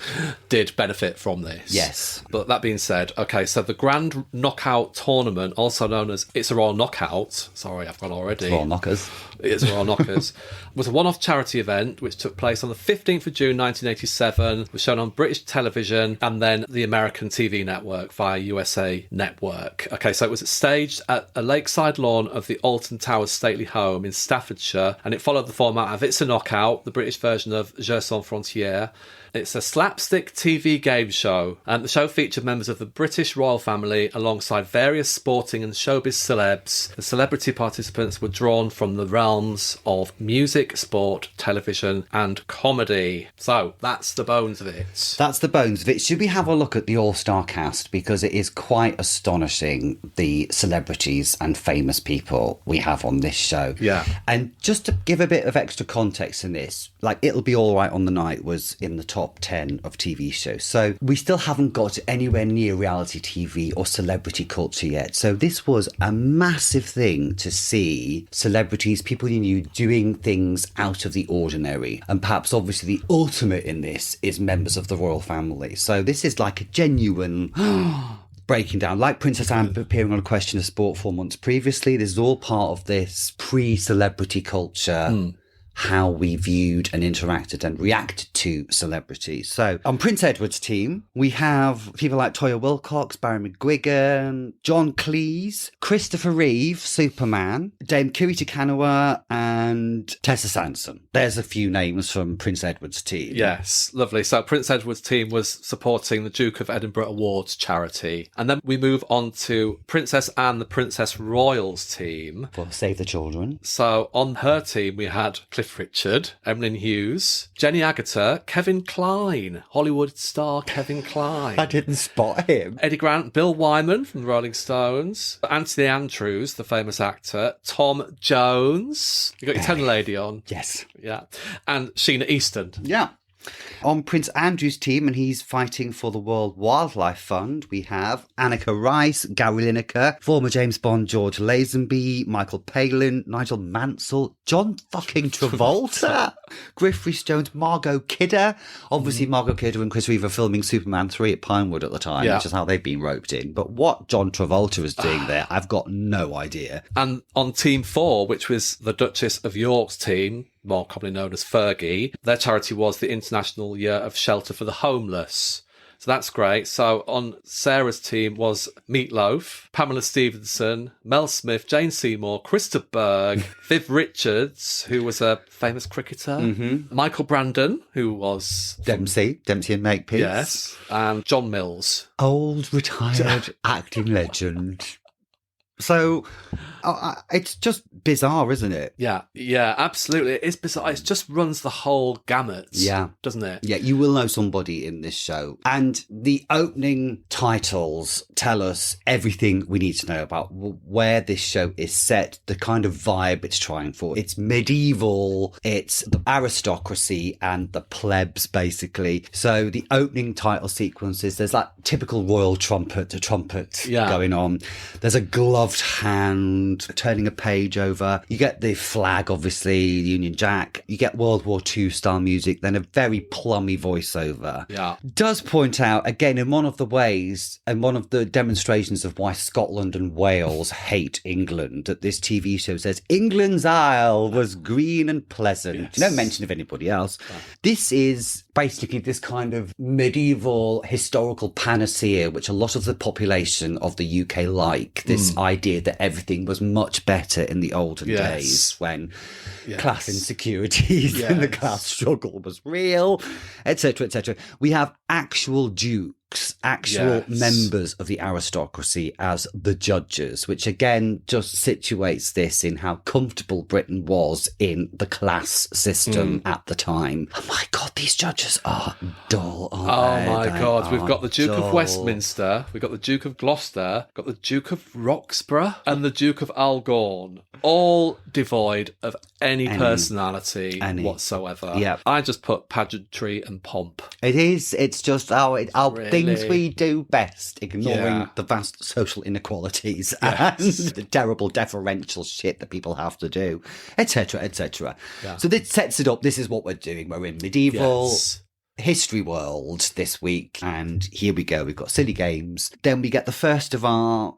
did benefit from this. Yes. But that being said, okay, so the Grand Knockout Tournament, also known as It's a Royal Knockout, sorry, I've gone already. Royal Knockers. It's a Royal Knockers, was a one-off charity event which took place on the 15th of June 1987, was shown on British television and then the American TV network via USA Network. Okay, so it was staged at a lakeside lawn of the Alton Towers stately home in Staffordshire, and it followed the format of It's a Knockout, the British version of Jeux sans frontières. It's a slapstick TV game show, and the show featured members of the British royal family alongside various sporting and showbiz celebs. The celebrity participants were drawn from the realms of music, sport, television, and comedy. So that's the bones of it. That's the bones of it. Should we have a look at the all-star cast? Because it is quite astonishing, the celebrities and famous people we have on this show. Yeah. And just to give a bit of extra context in this, like It'll Be Alright on the Night was in the top 10 of TV shows. So we still haven't got anywhere near reality TV or celebrity culture yet. So this was a massive thing to see celebrities, people you knew, doing things out of the ordinary. And perhaps obviously the ultimate in this is members of the royal family. So this is like a genuine breaking down, like Princess Anne appearing on A Question of Sport 4 months previously. This is all part of this pre-celebrity culture, how we viewed and interacted and reacted to celebrities. So on Prince Edward's team, we have people like Toya Wilcox, Barry McGuigan, John Cleese, Christopher Reeve, Superman, Dame Kiri Kanawa, and Tessa Sanson. There's a few names from Prince Edward's team. Yes, lovely. So Prince Edward's team was supporting the Duke of Edinburgh Awards charity. And then we move on to Princess Anne, the Princess Royals team. For Save the Children. So on her team, we had Cliff Richard, Emlyn Hughes, Jenny Agutter, Kevin Kline, Hollywood star Kevin Kline. I didn't spot him. Eddie Grant, Bill Wyman from the Rolling Stones, Anthony Andrews, the famous actor, Tom Jones. You got your Ten Lady on. Yes. Yeah. And Sheena Easton. Yeah. On Prince Andrew's team, and he's fighting for the World Wildlife Fund, we have Annika Rice, Gary Lineker, former James Bond George Lazenby, Michael Palin, Nigel Mansell, John fucking Travolta, Griff Rhys-Jones, Margot Kidder. Obviously, Margot Kidder and Chris Reeve are filming Superman 3 at Pinewood at the time, which is how they've been roped in. But what John Travolta is doing there, I've got no idea. And on Team 4, which was the Duchess of York's team, more commonly known as Fergie, their charity was the International Year of Shelter for the Homeless. So that's great. So on Sarah's team was Meatloaf, Pamela Stevenson, Mel Smith, Jane Seymour, Krista Berg, Viv Richards, who was a famous cricketer, Michael Brandon, who was... Dempsey and Makepeace. Yes, and John Mills. Old, retired acting legend. So it's just bizarre, isn't it? Yeah, absolutely. It's bizarre. It just runs the whole gamut, doesn't it? Yeah, you will know somebody in this show. And the opening titles tell us everything we need to know about where this show is set, the kind of vibe it's trying for. It's medieval, it's the aristocracy and the plebs, basically. So the opening title sequences, there's that typical royal trumpet to trumpet going on. There's a gloved hand turning a page over. You get the flag, obviously, the Union Jack. You get World War II style music, then a very plummy voiceover. Yeah. Does point out, again, in one of the ways and one of the demonstrations of why Scotland and Wales hate England, that this TV show says England's Isle was green and pleasant. Yes. No mention of anybody else. Yeah. This is basically this kind of medieval historical panacea, which a lot of the population of the UK like. This idea that everything was much better in the olden days when class insecurities and the class struggle was real, etc., etc. We have actual dukes, actual members of the aristocracy as the judges, which again just situates this in how comfortable Britain was in the class system at the time. Oh my God, these judges are dull, aren't they? Oh my God, we've got the Duke of Westminster, we've got the Duke of Gloucester, we've got the Duke of Roxburgh and the Duke of Algorn, all devoid of any personality whatsoever. Yeah. I just put pageantry and pomp. It's just our things we do best, ignoring the vast social inequalities and the terrible deferential shit that people have to do, etc., etc. Yeah. So this sets it up. This is what we're doing. We're in medieval history world this week, and here we go. We've got silly games. Then we get the first of our...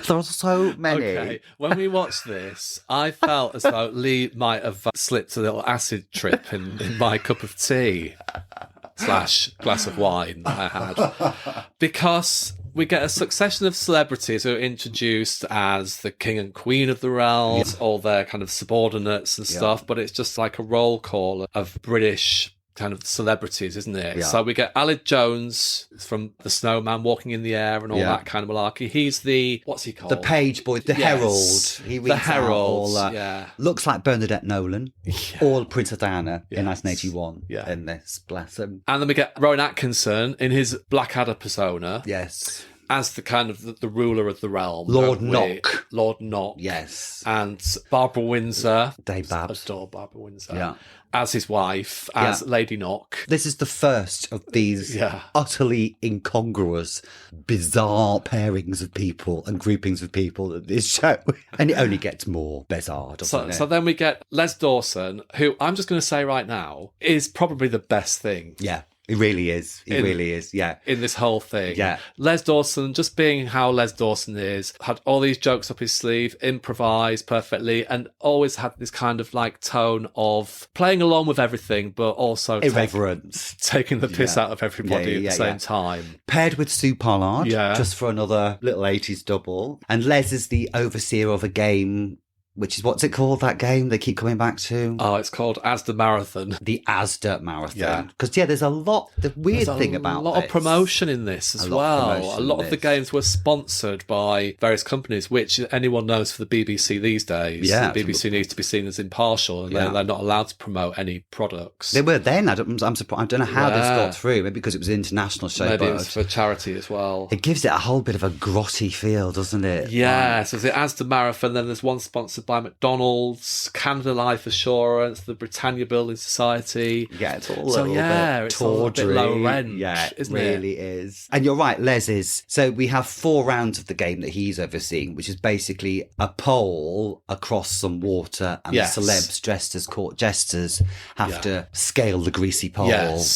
There are so many. Okay, when we watched this, I felt as though Lee might have slipped a little acid trip in my cup of tea / glass of wine that I had. Because we get a succession of celebrities who are introduced as the king and queen of the realms, all their kind of subordinates and stuff, but it's just like a roll call of British kind of celebrities, isn't it? Yeah. So we get Aled Jones from The Snowman walking in the air and all that kind of malarkey. He's the, what's he called? The page boy, the herald. He reads the herald, looks like Bernadette Nolan or Princess Diana in 1981 in this, bless him. And then we get Rowan Atkinson in his Blackadder persona. Yes. As the kind of the ruler of the realm. Lord Knock. Lord Knock. Yes. And Barbara Windsor. Dave Babs. Adore Barbara Windsor. Yeah. As his wife, as Lady Knock. This is the first of these utterly incongruous, bizarre pairings of people and groupings of people in this show. And it only gets more bizarre, doesn't it? So then we get Les Dawson, who I'm just going to say right now is probably the best thing He really is. He really is. Yeah. In this whole thing. Yeah. Les Dawson, just being how Les Dawson is, had all these jokes up his sleeve, improvised perfectly, and always had this kind of like tone of playing along with everything, but also irreverence. Taking the piss out of everybody at the same time. Paired with Sue Pollard, just for another little 80s double. And Les is the overseer of a game, which is, what's it called, that game they keep coming back to? Oh, it's called Asda Marathon. The Asda Marathon. Because, there's a lot, the weird thing about a lot of promotion in this as well. A lot of the games were sponsored by various companies, which anyone knows for the BBC these days. Yeah. The BBC needs to be seen as impartial, and they're not allowed to promote any products. They were then. I'm surprised. I don't know how this got through. Maybe because it was an international show. Maybe it was for charity as well. It gives it a whole bit of a grotty feel, doesn't it? Yeah. So there's the Asda Marathon, then there's one sponsored by McDonald's, Canada Life Assurance, the Britannia Building Society. Yeah, it's all a little bit it's all a bit low rent. Yeah, it isn't really is. And you're right, Les is. So we have 4 rounds of the game that he's overseeing, which is basically a pole across some water, and the celebs dressed as court jesters have to scale the greasy pole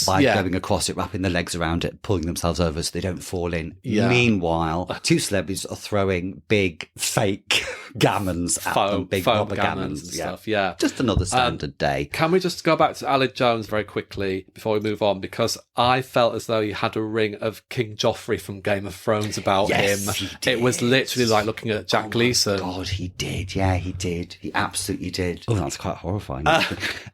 by going across it, wrapping their legs around it, pulling themselves over so they don't fall in. Yeah. Meanwhile, 2 celebrities are throwing big fake gammons at them, big rubber gammons and stuff. Yeah, just another standard day. Can we just go back to Aled Jones very quickly before we move on? Because I felt as though he had a ring of King Joffrey from Game of Thrones about him. He did. It was literally like looking at Jack Gleeson. God, he did. Yeah, he did. He absolutely did. Oh, that's quite horrifying.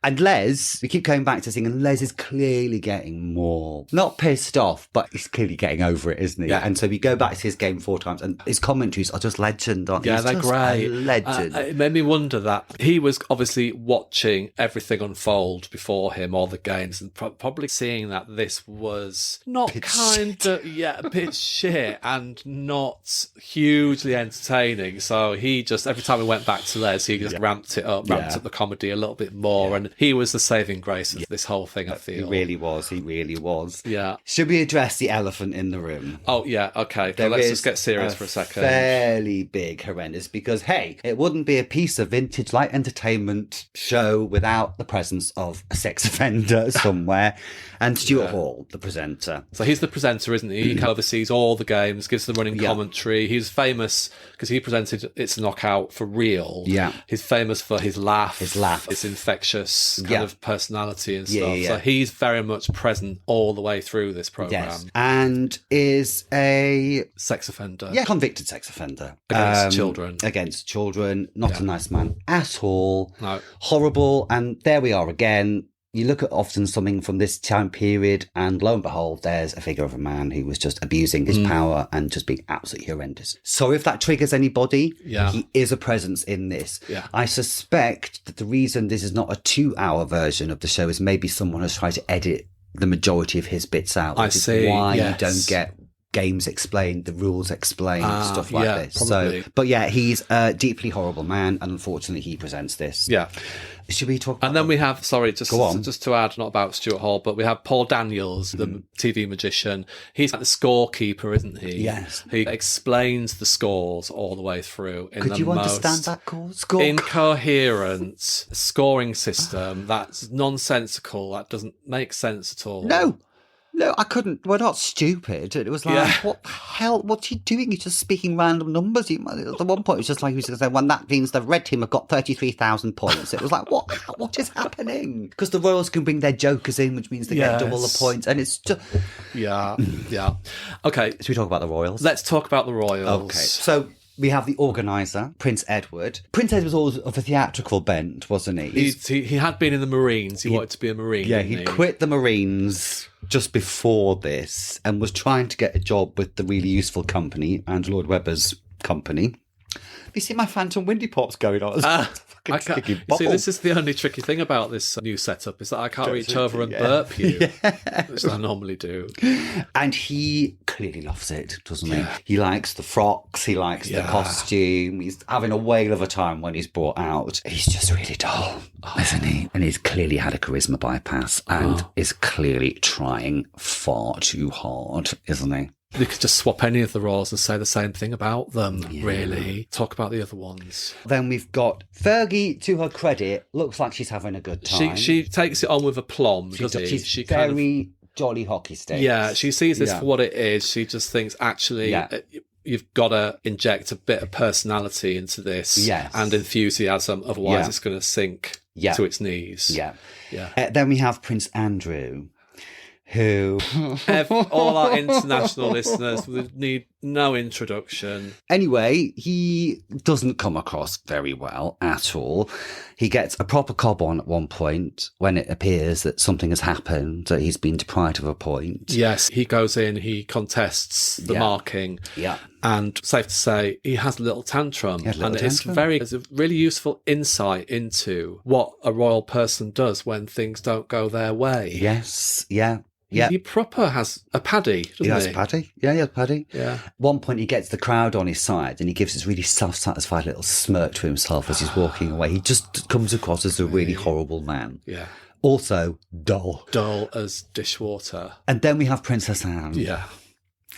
And Les, we keep going back to saying, and Les is clearly getting more, not pissed off, but he's clearly getting over it, isn't he? Yeah. And so we go back to his game 4 times, and his commentaries are just legend, aren't they? Yeah, they're great. Legend. It made me wonder that he was obviously watching everything unfold before him, all the games, and probably seeing that this was not a bit shit and not hugely entertaining. So he just, every time we went back to Les, he just ramped up the comedy a little bit more, and he was the saving grace of this whole thing, I feel. He really was. Yeah. Should we address the elephant in the room? Oh, yeah, okay. Let's just get serious for a second. Fairly big horrendous, because, hey, it wouldn't be a piece of vintage light entertainment show without the presence of a sex offender somewhere. And Stuart Hall, the presenter. So he's the presenter, isn't he? He kind of oversees all the games, gives the running commentary. He's famous because he presented It's a Knockout for real. Yeah. He's famous for his laugh. His infectious kind of personality and stuff. So he's very much present all the way through this programme. Yes. And is a sex offender. Yeah, convicted sex offender. Against children. Against children. Not a nice man at all. No. Horrible. And there we are again. You look at often something from this time period, and lo and behold, there's a figure of a man who was just abusing his power and just being absolutely horrendous. So if that triggers anybody, he is a presence in this. Yeah. I suspect that the reason this is not a 2-hour version of the show is maybe someone has tried to edit the majority of his bits out. I see. Why you don't get games explained, the rules explained, stuff like this. Probably. So, but yeah, he's a deeply horrible man, and unfortunately he presents this. Yeah. Should we talk about And then we have, just to add, not about Stuart Hall, but we have Paul Daniels, the TV magician. He's like the scorekeeper, isn't he? Yes. He explains the scores all the way through in Could the you most understand that score? incoherent scoring system that's nonsensical, that doesn't make sense at all. No, I couldn't. We're not stupid. It was like, what the hell? What's he doing? He's just speaking random numbers. At one point, it was just like he was going to say, well, that means the red team have got 33,000 points. It was like, what is happening? Because the Royals can bring their jokers in, which means they get double the points. And it's just... Yeah. Okay. Should we talk about the Royals? Let's talk about the Royals. Okay. So... we have the organiser, Prince Edward. Prince Edward was always of a theatrical bent, wasn't he? He had been in the Marines. He wanted to be a Marine. Yeah, he quit the Marines just before this and was trying to get a job with the really useful company, Andrew Lloyd Webber's company. You see my phantom windy pops going on? See, this is the only tricky thing about this new setup, is that I can't reach over and burp you, which I normally do. And he clearly loves it, doesn't he? He likes the frocks, he likes the costume. He's having a whale of a time when he's brought out. He's just really dull, isn't he? And he's clearly had a charisma bypass and is clearly trying far too hard, isn't he? They could just swap any of the roles and say the same thing about them, really. Talk about the other ones. Then we've got Fergie, to her credit, looks like she's having a good time. She takes it on with aplomb, doesn't she? She's very jolly hockey sticks. Yeah, she sees this for what it is. She just thinks, actually, you've got to inject a bit of personality into this and enthusiasm. Otherwise, it's going to sink to its knees. Yeah. Then we have Prince Andrew, who... all our international listeners would need no introduction. Anyway, he doesn't come across very well at all. He gets a proper cob on at one point when it appears that something has happened, that he's been deprived of a point. Yes, he goes in, he contests the marking. Yeah. And safe to say, he has a little tantrum. It's a really useful insight into what a royal person does when things don't go their way. Yes, yeah. Yeah. He proper has a paddy, doesn't he? He has a paddy. Yeah, he has a paddy. Yeah. At one point, he gets the crowd on his side and he gives this really self-satisfied little smirk to himself as he's walking away. He just comes across as a really horrible man. Yeah. Also, dull. Dull as dishwater. And then we have Princess Anne. Yeah.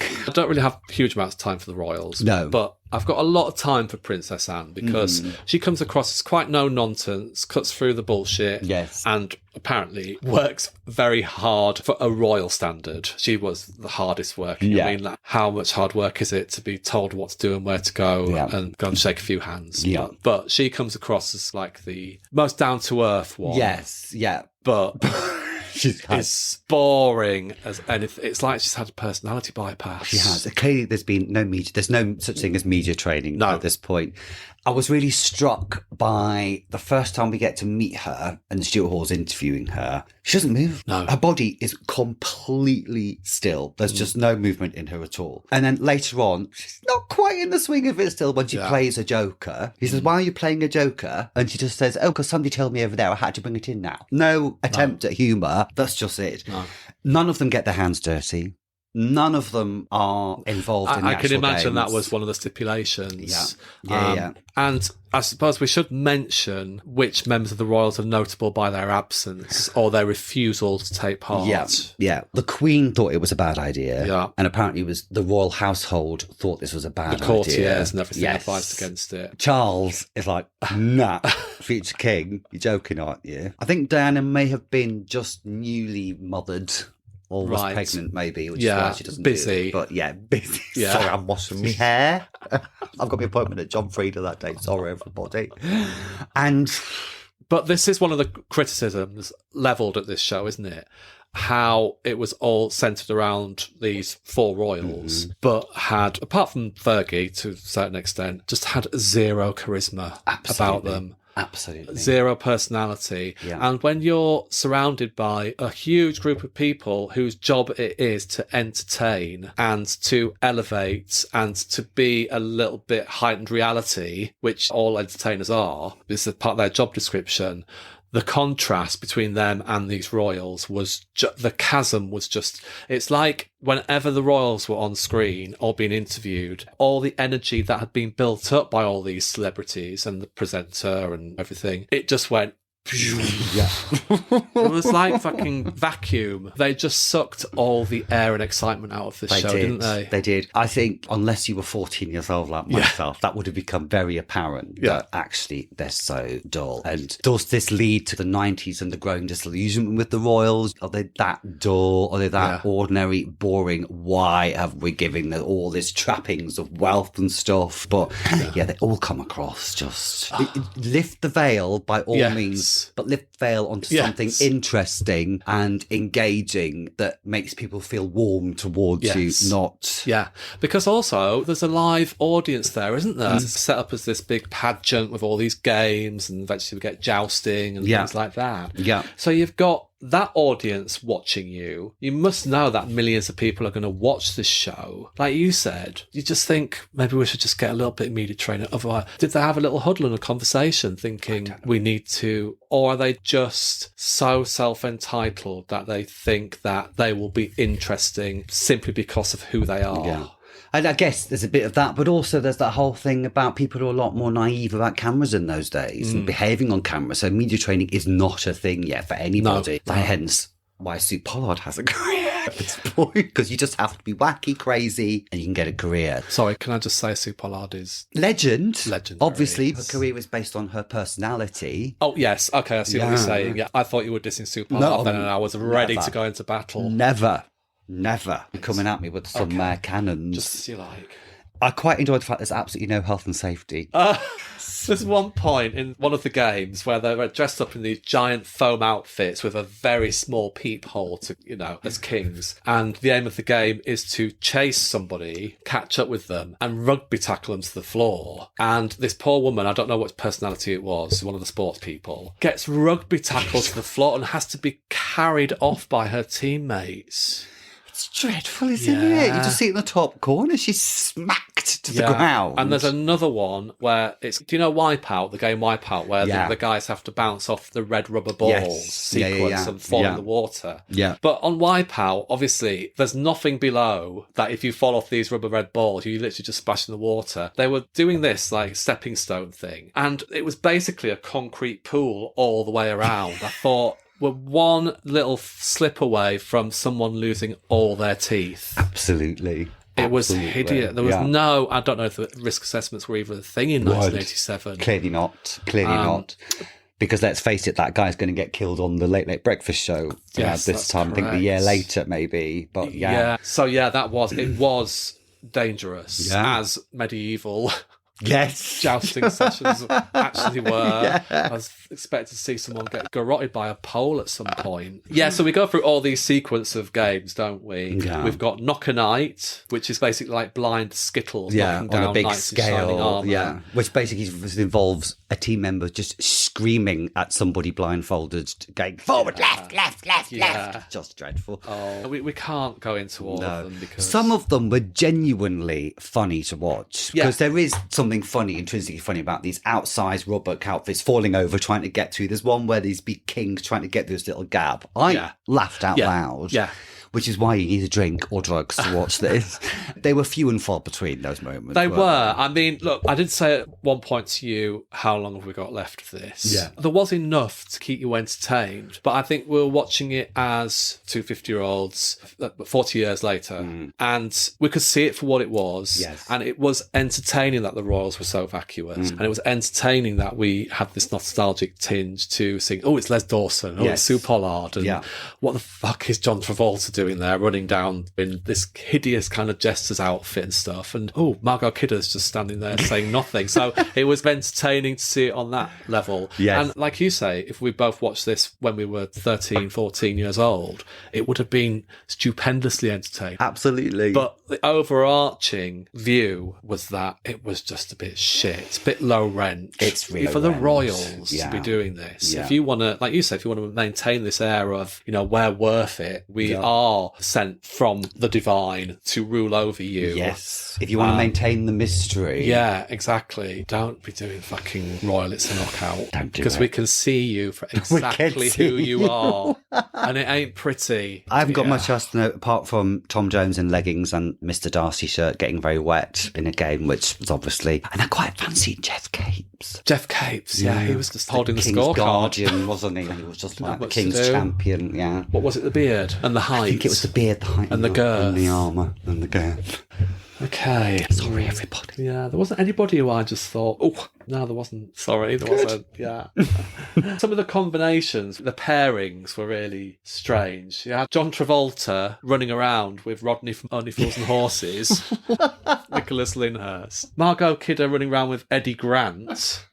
I don't really have huge amounts of time for the royals. No. But I've got a lot of time for Princess Anne because she comes across as quite no-nonsense, cuts through the bullshit. Yes. And apparently works very hard for a royal standard. She was the hardest working. Yeah. I mean, how much hard work is it to be told what to do and where to go and go and shake a few hands? Yeah. But she comes across as like the most down-to-earth one. Yes, yeah. But... It's boring as anything. It's like she's had a personality bypass. She has. Clearly, there's been no media. There's no such thing as media training at this point. I was really struck by the first time we get to meet her and Stuart Hall's interviewing her. She doesn't move. No. Her body is completely still. There's just no movement in her at all. And then later on, she's not quite in the swing of it still when she plays a joker. He says, why are you playing a joker? And she just says, because somebody told me over there I had to bring it in now. No attempt at humour. That's just it. No. None of them get their hands dirty. None of them are involved in the I can imagine games. that was one of the stipulations. Yeah. And I suppose we should mention which members of the royals are notable by their absence or their refusal to take part. Yeah. The Queen thought it was a bad idea. Yeah. And apparently it was the royal household thought this was a bad idea. The courtiers and everything advised against it. Charles is like, nah, future king, you're joking, aren't you? I think Diana may have been just newly mothered. Or was pregnant, maybe, which is why she doesn't busy. Do it. But busy. Yeah. Sorry, I'm washing my hair. I've got my appointment at John Frieda that day. Sorry, everybody. But this is one of the criticisms levelled at this show, isn't it? How it was all centred around these four royals, but had, apart from Fergie to a certain extent, just had zero charisma about them. Absolutely. Zero personality. Yeah. And when you're surrounded by a huge group of people whose job it is to entertain and to elevate and to be a little bit heightened reality, which all entertainers are, this is part of their job description, the contrast between them and these royals was the chasm was just, it's like whenever the royals were on screen or being interviewed, all the energy that had been built up by all these celebrities and the presenter and everything, it just went, yeah. It was like fucking vacuum. They just sucked all the air and excitement out of this show, didn't they? They did. I think unless you were 14 years old like myself, that would have become very apparent that actually they're so dull. And does this lead to the 90s and the growing disillusionment with the royals? Are they that dull? Are they that ordinary, boring? Why have we given them all these trappings of wealth and stuff? But they all come across just... lift the veil by all means. But lift veil onto something interesting and engaging that makes people feel warm towards you, not... Yeah, because also there's a live audience there, isn't there? It's set up as this big pageant with all these games and eventually we get jousting and things like that. Yeah. So you've got that audience watching you. You must know that millions of people are going to watch this show. Like you said, you just think maybe we should just get a little bit of media training. Otherwise, did they have a little huddle and a conversation thinking we need to, or are they just so self-entitled that they think that they will be interesting simply because of who they are? Yeah. And I guess there's a bit of that, but also there's that whole thing about people who are a lot more naive about cameras in those days and behaving on camera. So media training is not a thing yet for anybody. Hence why Pollard has a career. at this point, because you just have to be wacky, crazy, and you can get a career. Sorry, can I just say Sue Pollard is... Legend. Legendary. Obviously, her career was based on her personality. Oh, yes. Okay, I see what you're saying. Yeah, I thought you were dissing Sue Pollard then, and I was ready to go into battle. Never. You're coming at me with some cannons. Just as you like. I quite enjoyed the fact there's absolutely no health and safety. There's one point in one of the games where they're dressed up in these giant foam outfits with a very small peephole to, as kings. And the aim of the game is to chase somebody, catch up with them, and rugby tackle them to the floor. And this poor woman, I don't know what personality it was, one of the sports people, gets rugby tackled to the floor and has to be carried off by her teammates. It's dreadful, isn't it? You just see it in the top corner. She's smacked to the ground. And there's another one where it's, do you know Wipeout, the game Wipeout, where the guys have to bounce off the red rubber balls sequence and fall in the water? Yeah. But on Wipeout, obviously, there's nothing below that if you fall off these rubber red balls, you literally just splash in the water. They were doing this like stepping stone thing, and it was basically a concrete pool all the way around. I thought... We're one little slip away from someone losing all their teeth. Absolutely. It was hideous. There was no... I don't know if the risk assessments were even a thing in 1987. Clearly not. Because let's face it, that guy's going to get killed on the Late Late Breakfast show this time. Correct. I think a year later, maybe. But So it was dangerous as medieval... Yes. Jousting sessions actually were. I was expecting to see someone get garroted by a pole at some point. Yeah, so we go through all these sequence of games, don't we? Yeah. We've got Knock a Knight, which is basically like blind skittles knocking down on a big knights in shining scale. armour. Yeah, which basically involves a team member just screaming at somebody blindfolded, going forward, left. Just dreadful. Oh, we can't go into all of them because some of them were genuinely funny to watch because there is something funny, intrinsically funny about these outsized rubber outfits falling over, trying to get through. There's one where these big kings trying to get through this little gap. I laughed out loud. Yeah. Which is why you need a drink or drugs to watch this. They were few and far between, those moments. They were. I mean, look, I did say at one point to you, how long have we got left of this? Yeah. There was enough to keep you entertained, but I think we were watching it as two 50-year-olds 40 years later, and we could see it for what it was. Yes. And it was entertaining that the royals were so vacuous, and it was entertaining that we had this nostalgic tinge to sing, oh, it's Les Dawson, oh, it's Sue Pollard, and what the fuck is John Travolta doing there, running down in this hideous kind of jester's outfit and stuff, and Margot Kidder's just standing there saying nothing. So it was entertaining to see it on that level. And like you say, if we both watched this when we were 13, 14 years old, it would have been stupendously entertaining. Absolutely. But the overarching view was that it was just a bit shit, a bit low rent. It's really for the royals to be doing this. If you want to, like you say, if you want to maintain this air of, we're worth it, we are sent from the divine to rule over you. Yes. If you want to maintain the mystery. Yeah, exactly. Don't be doing fucking Royal It's a Knockout. Don't do because we can see you for exactly who you are. And it ain't pretty. I haven't got much else to note apart from Tom Jones in leggings and Mr. Darcy shirt getting very wet in a game, which was obviously... And I quite fancied Jeff Capes. Jeff Capes, he was just holding the King's scorecard. Guardian, wasn't he? He was just like the King's champion, What was it, the beard and the height? I think it was the beard, the height, and the girth. And the armour, and the girth. Okay. Sorry, everybody. Yeah, there wasn't anybody who I just thought, oh, no, there wasn't. Sorry, there wasn't. Yeah. Some of the combinations, the pairings were really strange. You had John Travolta running around with Rodney from Only Fools and Horses, Nicholas Lyndhurst. Margot Kidder running around with Eddie Grant,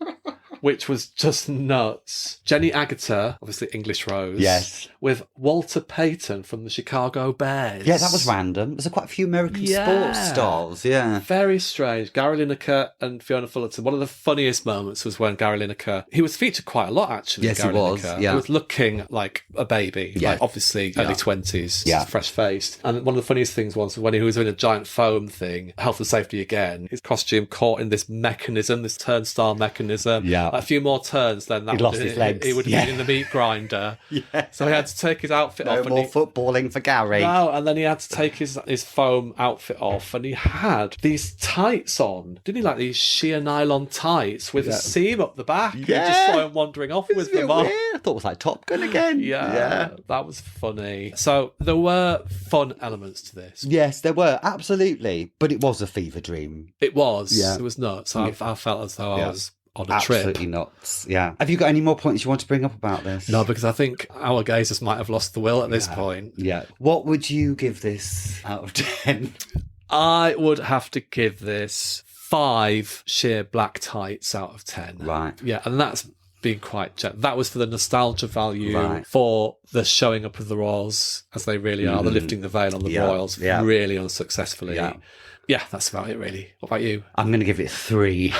which was just nuts. Jenny Agutter, obviously English Rose. Yes. With Walter Payton from the Chicago Bears. Yeah, that was random. There's quite a few American sports stars, Very strange. Gary Lineker and Fiona Fullerton. One of the funniest moments was when Gary Lineker, he was featured quite a lot actually. Yes, Gary he was. Lineker. Yeah. He was looking like a baby, like obviously early 20s, fresh-faced. And one of the funniest things was when he was in a giant foam thing, health and safety again, his costume caught in this mechanism, this turnstile mechanism. Yeah. a few more turns, then He'd lost his legs. He would have been in the meat grinder. So he had to take his outfit off. No more footballing for Gary. No, and then he had to take his foam outfit off, and he had these tights on, didn't he? Like these sheer nylon tights with a seam up the back. Yeah. You just saw him wandering off with them on. I thought it was like Top Gun again. Yeah, that was funny. So there were fun elements to this. Yes, there were, absolutely. But it was a fever dream. It was. Yeah. It was nuts. I felt as though I was on a trip. Absolutely nuts, yeah. Have you got any more points you want to bring up about this? No, because I think our gazers might have lost the will at this point. Yeah. What would you give this out of 10? I would have to give this 5 sheer black tights out of 10. Right. Yeah, and that's being quite that was for the nostalgia value, for the showing up of the royals as they really are, the lifting the veil on the royals really unsuccessfully. Yeah, that's about it, really. What about you? I'm going to give it 3.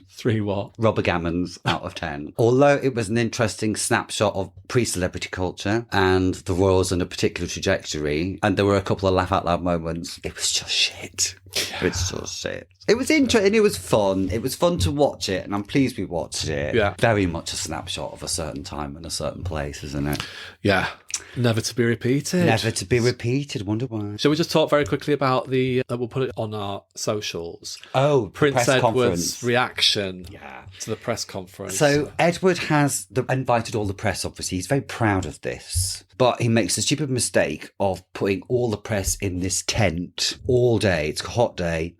3 what? Rubber gammons out of 10. Although it was an interesting snapshot of pre-celebrity culture and the royals on a particular trajectory, and there were a couple of laugh-out-loud moments, it was just shit. It's just shit. It was interesting. It was fun. It was fun to watch it, and I'm pleased we watched it. Yeah. Very much a snapshot of a certain time and a certain place, isn't it? Yeah. Never to be repeated. Never to be repeated. Wonder why. Shall we just talk very quickly about we'll put it on our socials. Oh, Prince Edward's reaction to the press conference. So Edward has invited all the press, obviously. He's very proud of this. But he makes the stupid mistake of putting all the press in this tent all day. It's a hot day.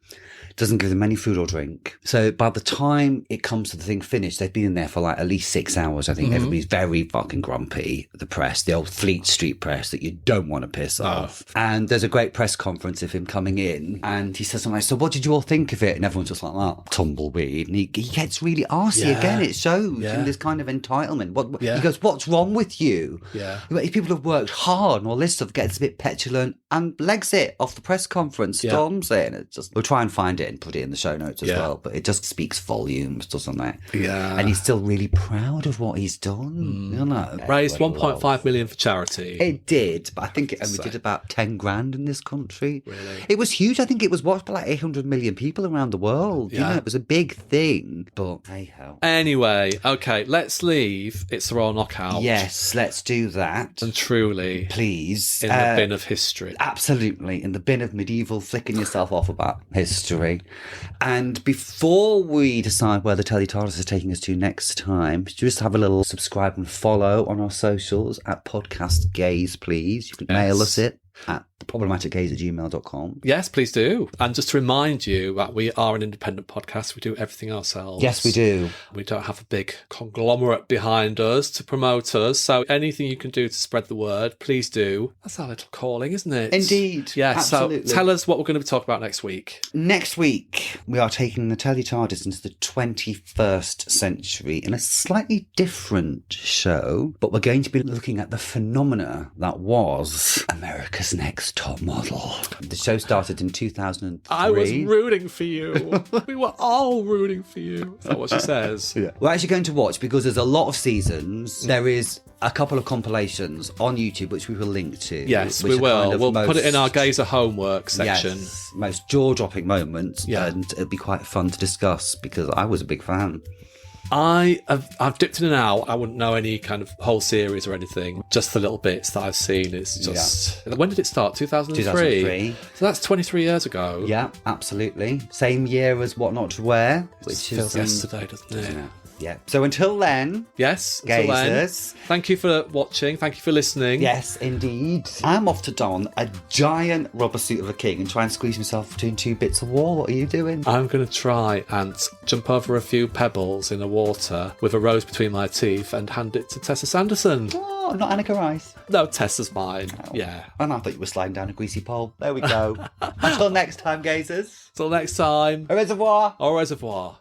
Doesn't give them any food or drink. So by the time it comes to the thing finished, they've been in there for like at least 6 hours. I think everybody's very fucking grumpy. The press, the old Fleet Street press that you don't want to piss off. And there's a great press conference of him coming in, and he says something like, so what did you all think of it? And everyone's just like, oh, tumbleweed. And he gets really arsey again. It shows in this kind of entitlement. He goes, what's wrong with you? Yeah. People have worked hard and all this stuff, gets a bit petulant and legs it off the press conference, storms it. And it's just, we'll try and find it and put it in the show notes as well, but it just speaks volumes, doesn't it? Yeah. And he's still really proud of what he's done, you know. Raised 1.5 million for charity. It did, but I think it only did about 10 grand in this country. Really? It was huge. I think it was watched by like 800 million people around the world. Yeah. You know, it was a big thing, but hey ho. Anyway, okay, let's leave It's the Royal Knockout. Yes, let's do that. And truly, please, in the bin of history. Absolutely, in the bin of medieval flicking yourself off about history. And before we decide where the Telly TARDIS is taking us to next time, just have a little subscribe and follow on our socials at Podcast Gaze, please. You can mail us it at problematicgaze@gmail.com. Yes, please do. And just to remind you that we are an independent podcast. We do everything ourselves. Yes, we do. We don't have a big conglomerate behind us to promote us. So anything you can do to spread the word, please do. That's our little calling, isn't it? Indeed. Yeah, absolutely. So tell us what we're going to be talking about next week. Next week, we are taking the Telly TARDIS into the 21st century in a slightly different show, but we're going to be looking at the phenomena that was America's Next Top Model. The show started in 2003. I was rooting for you. We were all rooting for you. Is that what she says? Yeah. We're actually going to watch, because there's a lot of seasons. There is a couple of compilations on YouTube, which we will link to. Yes, we will. We'll put it in our Gazer homework section. Yes, most jaw-dropping moments. Yeah. And it'll be quite fun to discuss, because I was a big fan. I've dipped in and out. I wouldn't know any kind of whole series or anything. Just the little bits that I've seen. It's just... Yeah. When did it start? 2003? 2003. So that's 23 years ago. Yeah, absolutely. Same year as What Not to Wear, which feels yesterday, doesn't it? Yeah. So until then, yes, Gazers. Thank you for watching. Thank you for listening. Yes, indeed. I'm off to don a giant rubber suit of a king and try and squeeze myself between 2 bits of wall. What are you doing? I'm going to try and jump over a few pebbles in the water with a rose between my teeth and hand it to Tessa Sanderson. Oh, not Annika Rice. No, Tessa's mine. Oh. Yeah. And I thought you were sliding down a greasy pole. There we go. Until next time, Gazers. Till next time. Au reservoir. Au reservoir.